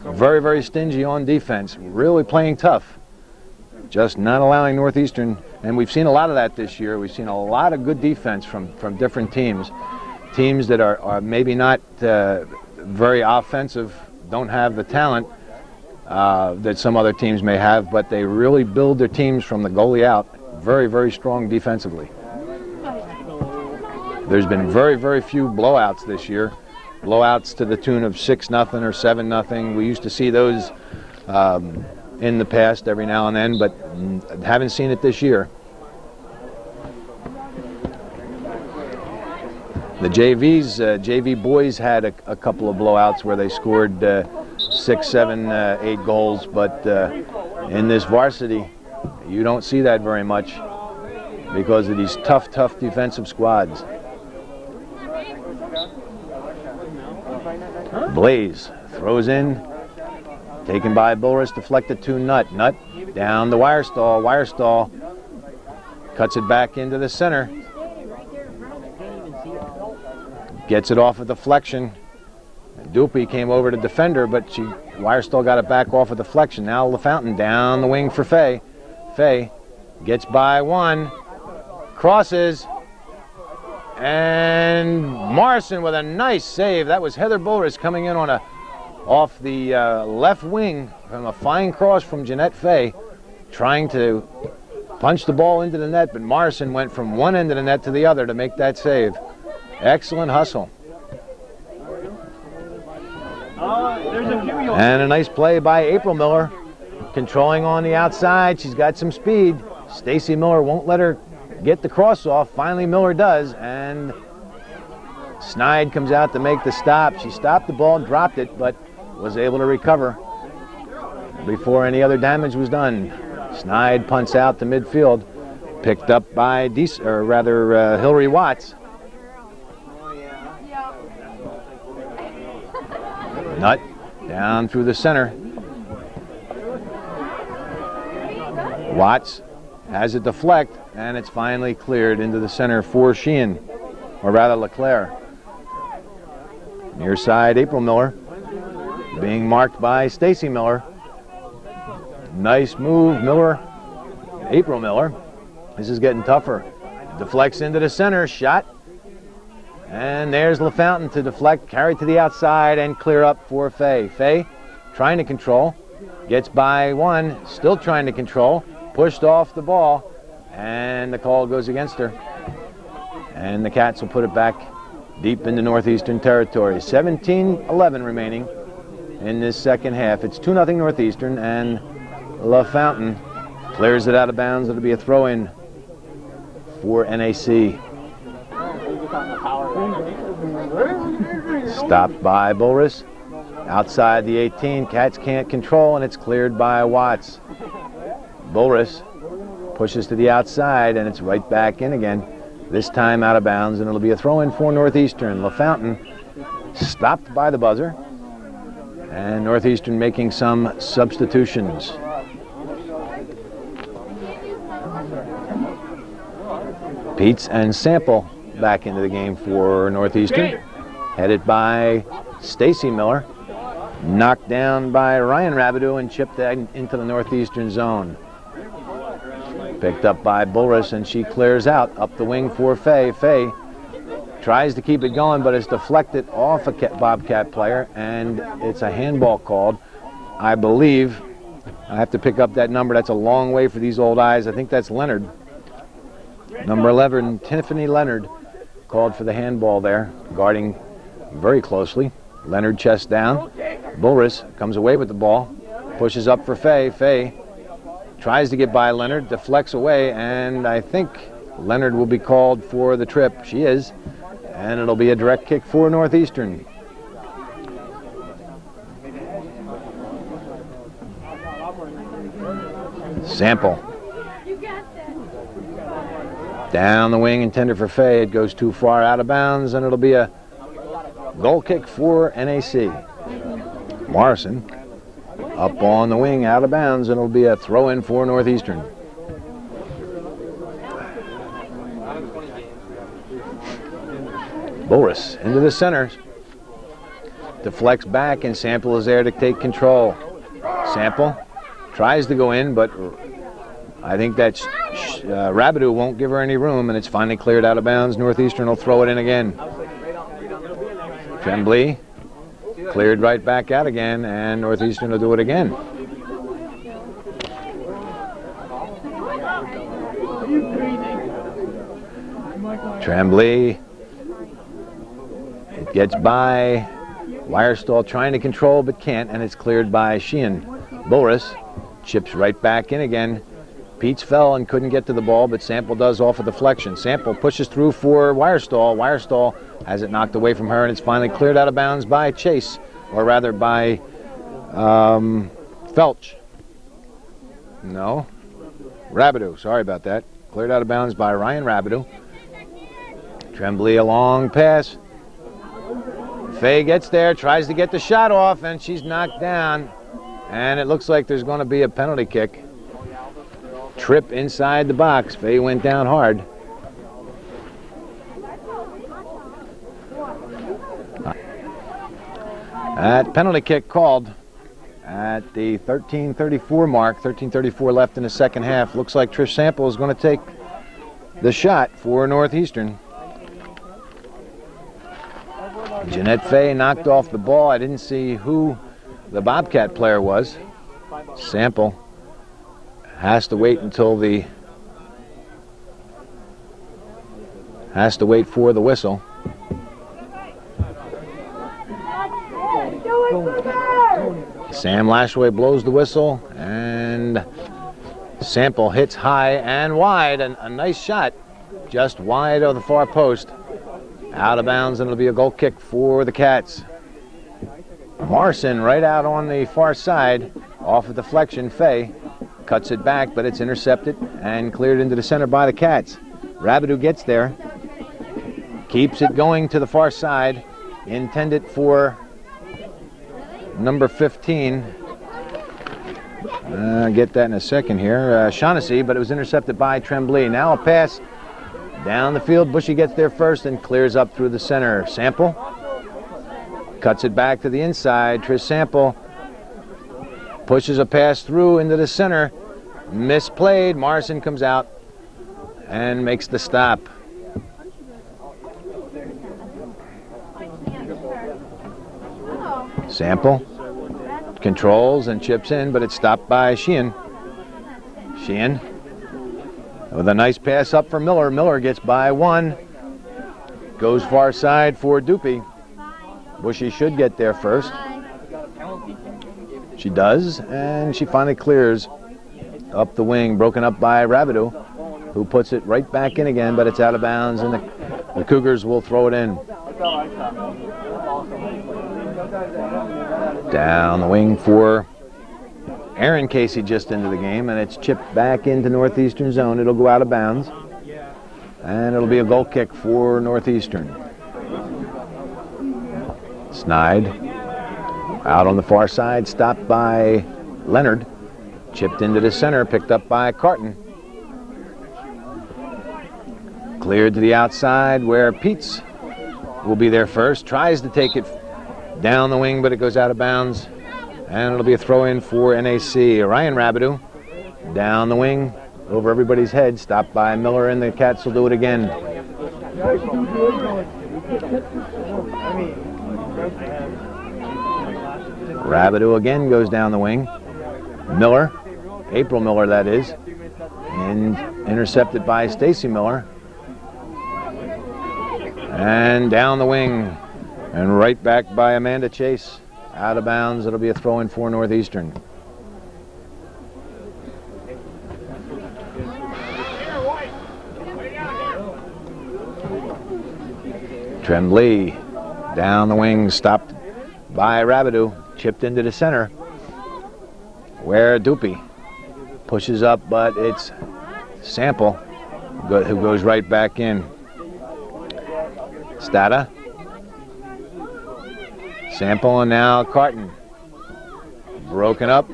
very, very stingy on defense, really playing tough, just not allowing Northeastern, and we've seen a lot of that this year. We've seen a lot of good defense from different teams that are maybe not very offensive, don't have the talent that some other teams may have, but they really build their teams from the goalie out. Very, very strong defensively. There's been very, very few blowouts this year. Blowouts to the tune of 6-0 or 7-0. We used to see those in the past every now and then, but haven't seen it this year. The JV boys had a couple of blowouts where they scored 6, 7, 8 goals, but in this varsity, you don't see that very much because of these tough defensive squads. Blaze throws in, taken by Bulris, deflected to Nutt. Nutt down the wire stall. Wire stall cuts it back into the center. Gets it off of deflection. Dupie came over to defender, but Wirestall got it back off of deflection. Now LaFountain down the wing for Fay. Fay gets by one, crosses, and Morrison with a nice save. That was Heather Bulris coming in off the left wing from a fine cross from Jeanette Fay, trying to punch the ball into the net, but Morrison went from one end of the net to the other to make that save. Excellent hustle. And a nice play by April Miller, controlling on the outside. She's got some speed. Stacy Miller won't let her get the cross off. Finally Miller does, and Snide comes out to make the stop. She stopped the ball, dropped it, but was able to recover before any other damage was done. Snide punts out to midfield, picked up by Hillary Watts. Nutt down through the center. Watts has it deflect, and it's finally cleared into the center for Sheehan, or rather LeClaire. Near side, April Miller being marked by Stacy Miller. Nice move, April Miller. This is getting tougher. Deflects into the center, shot. And there's LaFountain to deflect, carry to the outside, and clear up for Fay. Fay trying to control, gets by one, still trying to control, pushed off the ball, and the call goes against her. And the Cats will put it back deep into Northeastern territory. 17-11 remaining in this second half. It's 2-0 Northeastern, and LaFountain clears it out of bounds. It'll be a throw-in for NAC. Stopped by Bulris. Outside the 18, Cats can't control, and it's cleared by Watts. Bulris pushes to the outside, and it's right back in again. This time out of bounds, and it'll be a throw-in for Northeastern. LaFountain stopped by the buzzer, and Northeastern making some substitutions. Peets and Sample back into the game for Northeastern, headed by Stacy Miller. Knocked down by Ryan Rabideau and chipped into the Northeastern zone. Picked up by Bulris, and she clears out up the wing for Faye. Faye tries to keep it going, but it's deflected off a Bobcat player, and it's a handball called. I believe, I have to pick up that number. That's a long way for these old eyes. I think that's Leonard. Number 11, Tiffany Leonard, called for the handball there, guarding very closely. Leonard chest down. Bulris comes away with the ball, pushes up for Faye. Faye tries to get by Leonard, deflects away, and I think Leonard will be called for the trip. She is, and it'll be a direct kick for Northeastern. Sample. Down the wing, intended for Faye. It goes too far out of bounds, and it'll be a goal kick for NAC. Morrison up on the wing, out of bounds, and it'll be a throw-in for Northeastern. Bulris into the center. Deflects back, and Sample is there to take control. Sample tries to go in, but I think that's Rabideau won't give her any room, and it's finally cleared out of bounds. Northeastern will throw it in again. Tremblay cleared right back out again, and Northeastern will do it again. Tremblay, it gets by Wirestall, trying to control but can't, and it's cleared by Sheehan. Bulris chips right back in again. Peets fell and couldn't get to the ball, but Sample does off a deflection. Sample pushes through for Wirestall. Wirestall has it knocked away from her, and it's finally cleared out of bounds by Chase, or rather by Felch. No, Rabideau, sorry about that. Cleared out of bounds by Ryan Rabideau. Tremblay, a long pass. Faye gets there, tries to get the shot off, and she's knocked down. And it looks like there's going to be a penalty kick. Trip inside the box. Faye went down hard. That penalty kick called at the 13:34 mark. 13:34 left in the second half. Looks like Trish Sample is going to take the shot for Northeastern. Jeanette Faye knocked off the ball. I didn't see who the Bobcat player was. Sample has to wait until for the whistle. Sam Lashway blows the whistle, and Sample hits high and wide, and a nice shot just wide of the far post. Out of bounds, and it'll be a goal kick for the Cats. Morrison right out on the far side, off a deflection. Faye cuts it back, but it's intercepted and cleared into the center by the Cats. Rabideau gets there, keeps it going to the far side, intended for number 15. Get that in a second here. Shaughnessy, but it was intercepted by Tremblay. Now a pass down the field. Bushy gets there first and clears up through the center. Sample cuts it back to the inside. Trish Sample pushes a pass through into the center. Misplayed. Morrison comes out and makes the stop. Sample controls and chips in, but it's stopped by Sheehan. Sheehan with a nice pass up for Miller. Miller gets by one. Goes far side for Dupe. Bushy should get there first. She does, and she finally clears up the wing, broken up by Rabideau, who puts it right back in again, but it's out of bounds, and the Cougars will throw it in. Down the wing for Aaron Casey, just into the game, and it's chipped back into Northeastern zone. It'll go out of bounds, and it'll be a goal kick for Northeastern. Snide out on the far side, stopped by Leonard, chipped into the center, picked up by Carton. Cleared to the outside where Peets will be there first, tries to take it down the wing, but it goes out of bounds, and it'll be a throw-in for NAC. Ryan Rabideau down the wing over everybody's head, stopped by Miller, and the Cats will do it again. Rabideau again goes down the wing. Miller, April Miller that is, and intercepted by Stacy Miller. And down the wing, and right back by Amanda Chase. Out of bounds, it'll be a throw-in for Northeastern. Tremblay down the wing, stopped by Rabideau, chipped into the center, where Doopy pushes up, but it's Sample who goes right back in. Stata, Sample, and now Carton. Broken up.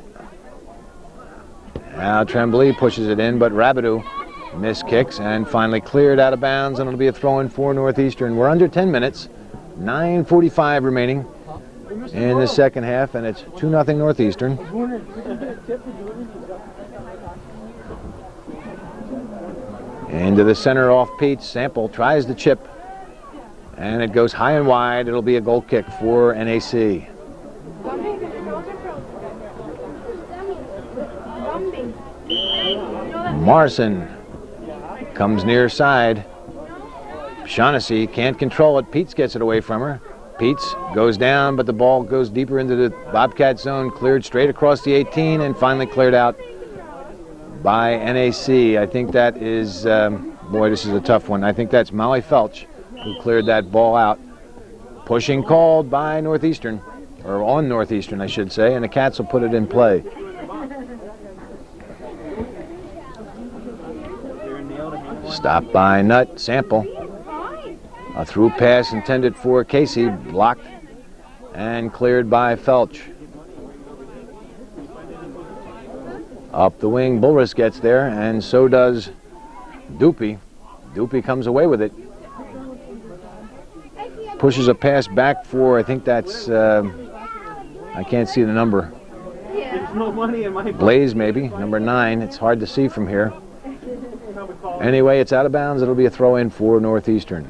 Now Tremblay pushes it in, but Rabideau missed kicks and finally cleared out of bounds, and it'll be a throw-in for Northeastern. We're under 10 minutes, 9:45 remaining in the second half, and it's 2-0 Northeastern. Into the center off Pete. Sample tries to chip, and it goes high and wide. It'll be a goal kick for NAC. Morrison comes near side. Shaughnessy can't control it. Peets gets it away from her. Peets goes down, but the ball goes deeper into the Bobcat zone, cleared straight across the 18, and finally cleared out by NAC. I think that is, boy, this is a tough one. I think that's Molly Felch who cleared that ball out. Pushing called by Northeastern, or on Northeastern, I should say, and the Cats will put it in play. Stopped by Nutt. Sample. A through pass intended for Casey, blocked and cleared by Felch. Up the wing, Bulris gets there, and so does Doopy. Doopy comes away with it. Pushes a pass back for, I think that's, I can't see the number. There's no money in my Blaze, maybe, number 9. It's hard to see from here. Anyway, it's out of bounds. It'll be a throw-in for Northeastern.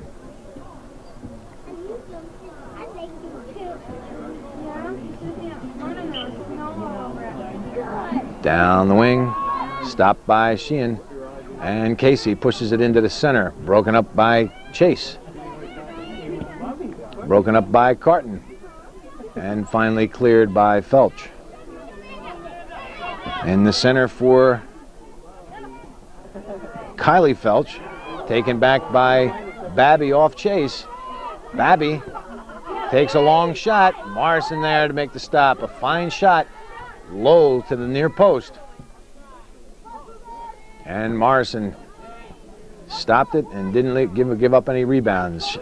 Down the wing, stopped by Sheehan, and Casey pushes it into the center. Broken up by Chase. Broken up by Carton, and finally cleared by Felch. In the center for Kylie Felch, taken back by Babby off Chase. Babby takes a long shot. Morrison there to make the stop. A fine shot, low to the near post. And Morrison stopped it and didn't give up any rebounds.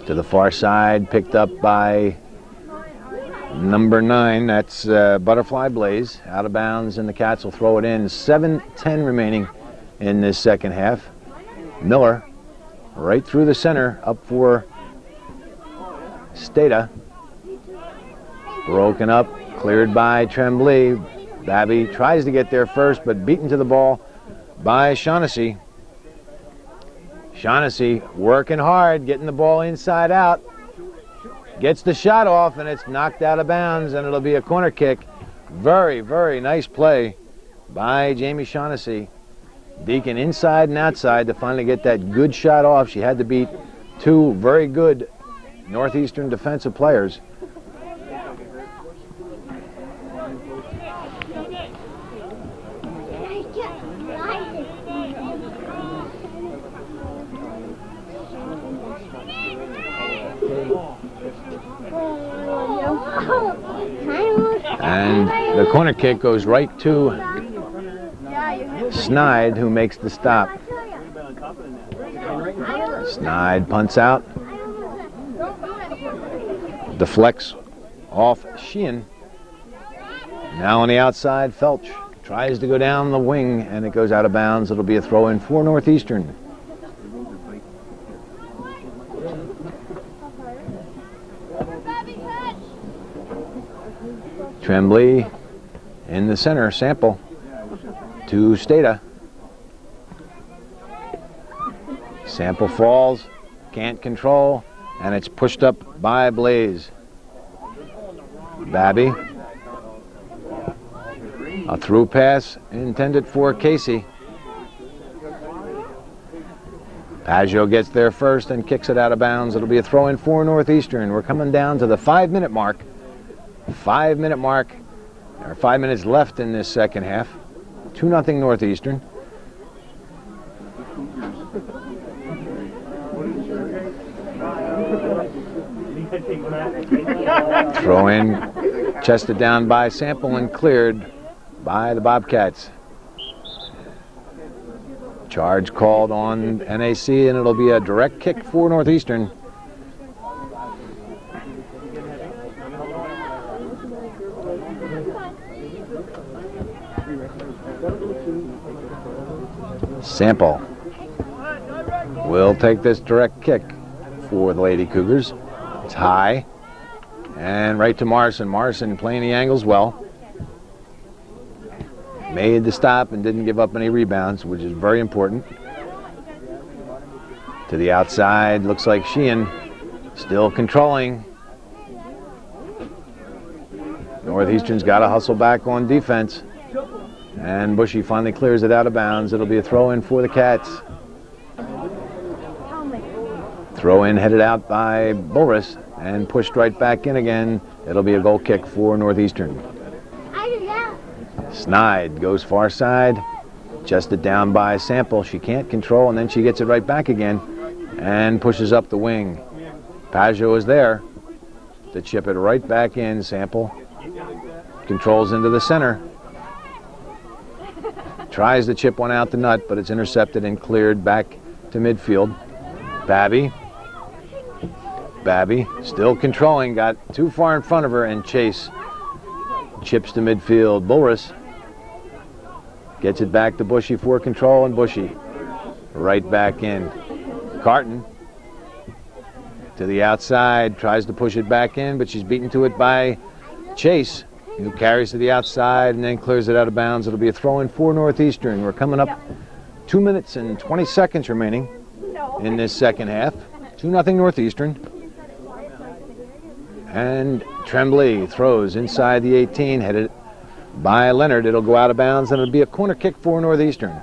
To the far side, picked up by number 9, that's Butterfly Blaze, out of bounds, and the Cats will throw it in. 7:10 remaining in this second half. Miller, right through the center, up for Stata. Broken up, cleared by Tremblay. Babby tries to get there first, but beaten to the ball by Shaughnessy. Shaughnessy working hard, getting the ball inside out. Gets the shot off, and it's knocked out of bounds, and it'll be a corner kick. Very, very nice play by Jamie Shaughnessy. Deacon inside and outside to finally get that good shot off. She had to beat 2 very good Northeastern defensive players. And the corner kick goes right to Snide, who makes the stop. Snide punts out, deflects off Sheehan. Now on the outside, Felch tries to go down the wing, and it goes out of bounds. It'll be a throw-in for Northeastern. Tremblay in the center, Sample to Stata. Sample falls, can't control, and it's pushed up by Blaze. Babby. A through pass intended for Casey. Paggio gets there first and kicks it out of bounds. It'll be a throw-in for Northeastern. We're coming down to the 5-minute mark. 5-minute mark. There are 5 minutes left in this second half. 2-0 Northeastern. Throw in, chested down by Sample and cleared by the Bobcats. Charge called on NAC, and it'll be a direct kick for Northeastern. Sample will take this direct kick for the Lady Cougars. It's high and right to Morrison. Morrison playing the angles well. Made the stop and didn't give up any rebounds, which is very important. To the outside, looks like Sheehan still controlling. Northeastern's got to hustle back on defense. And Bushy finally clears it out of bounds. It'll be a throw-in for the Cats. Throw-in headed out by Boris and pushed right back in again. It'll be a goal kick for Northeastern. Snide goes far side, chested down by Sample. She can't control, and then she gets it right back again and pushes up the wing. Paggio is there to chip it right back in. Sample controls into the center. Tries to chip one out the nut, but it's intercepted and cleared back to midfield. Babby still controlling, got too far in front of her, and Chase chips to midfield. Bulris gets it back to Bushy for control, and Bushy right back in. Carton to the outside, tries to push it back in, but she's beaten to it by Chase, who carries to the outside and then clears it out of bounds. It'll be a throw-in for Northeastern. We're coming up 2 minutes and 20 seconds remaining in this second half. 2-0 Northeastern. And Tremblay throws inside the 18, headed by Leonard. It'll go out of bounds, and it'll be a corner kick for Northeastern.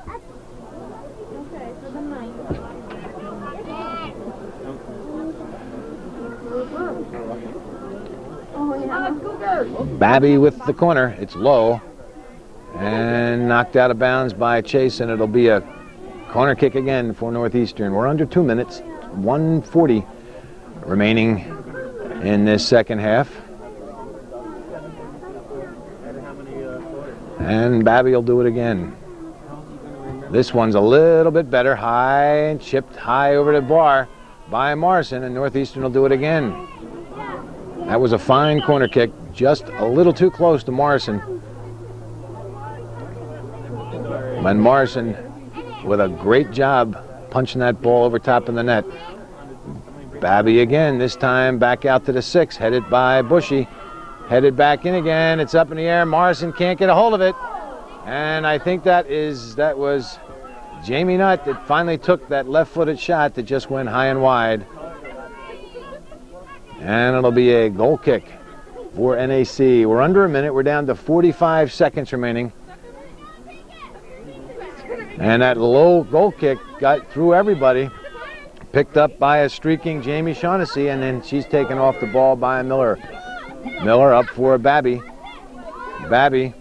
Babby with the corner. It's low and knocked out of bounds by Chase, and it'll be a corner kick again for Northeastern. We're under 2 minutes, 1:40 remaining in this second half. And Babby will do it again. This one's a little bit better. High and chipped high over the bar by Morrison, and Northeastern will do it again. That was a fine corner kick, just a little too close to Morrison. And Morrison with a great job punching that ball over top of the net. Babby again, this time back out to the 6, headed by Bushy. Headed back in again, it's up in the air. Morrison can't get a hold of it. And I think that was Jamie Nutt that finally took that left-footed shot that just went high and wide. And it'll be a goal kick for NAC. We're under a minute. We're down to 45 seconds remaining. And that low goal kick got through everybody. Picked up by a streaking Jamie Shaughnessy, and then she's taken off the ball by Miller. Miller up for Babby. Babby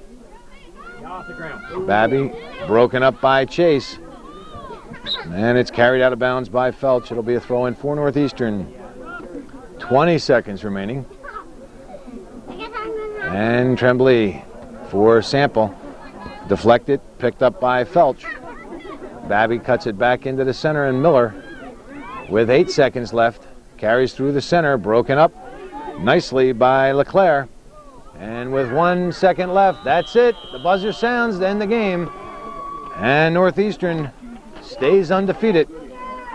broken up by Chase. And it's carried out of bounds by Felch. It'll be a throw-in for Northeastern. 20 seconds remaining. And Tremblay for Sample. Deflected, picked up by Felch. Babby cuts it back into the center, and Miller, with 8 seconds left, carries through the center, broken up nicely by LeClaire. And with 1 second left, that's it. The buzzer sounds to end the game. And Northeastern stays undefeated.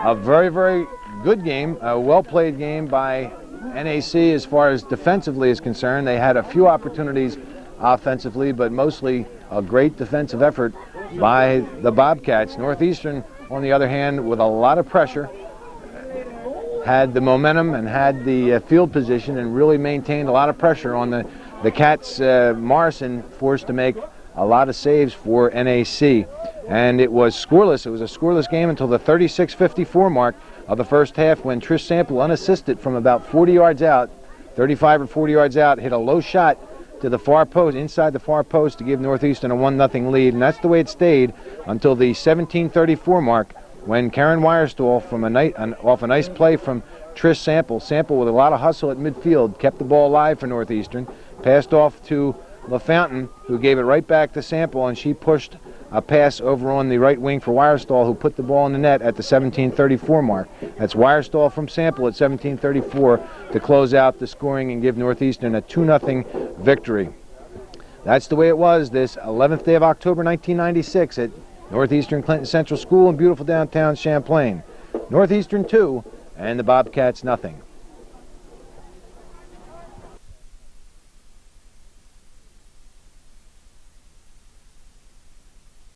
A very, very good game, a well-played game by NAC as far as defensively is concerned. They had a few opportunities offensively, but mostly a great defensive effort by the Bobcats. Northeastern, on the other hand, with a lot of pressure, had the momentum and had the field position and really maintained a lot of pressure on the Cats. Morrison forced to make a lot of saves for NAC. And it was scoreless. It was a scoreless game until the 36-54 mark of the first half, when Trish Sample, unassisted from about 40 yards out, 35 or 40 yards out, hit a low shot to the far post, inside the far post, to give Northeastern a 1-0 lead. And that's the way it stayed until the 17-34 mark, when Karen Wirestall, from off a nice play from Trish Sample. Sample, with a lot of hustle at midfield, kept the ball alive for Northeastern, passed off to LaFountain, who gave it right back to Sample, and she pushed a pass over on the right wing for Wirestall, who put the ball in the net at the 17:34 mark. That's Wirestall from Sample at 17:34 to close out the scoring and give Northeastern a 2-0 victory. That's the way it was this 11th day of October 1996 at Northeastern Clinton Central School in beautiful downtown Champlain. Northeastern 2 and the Bobcats 0.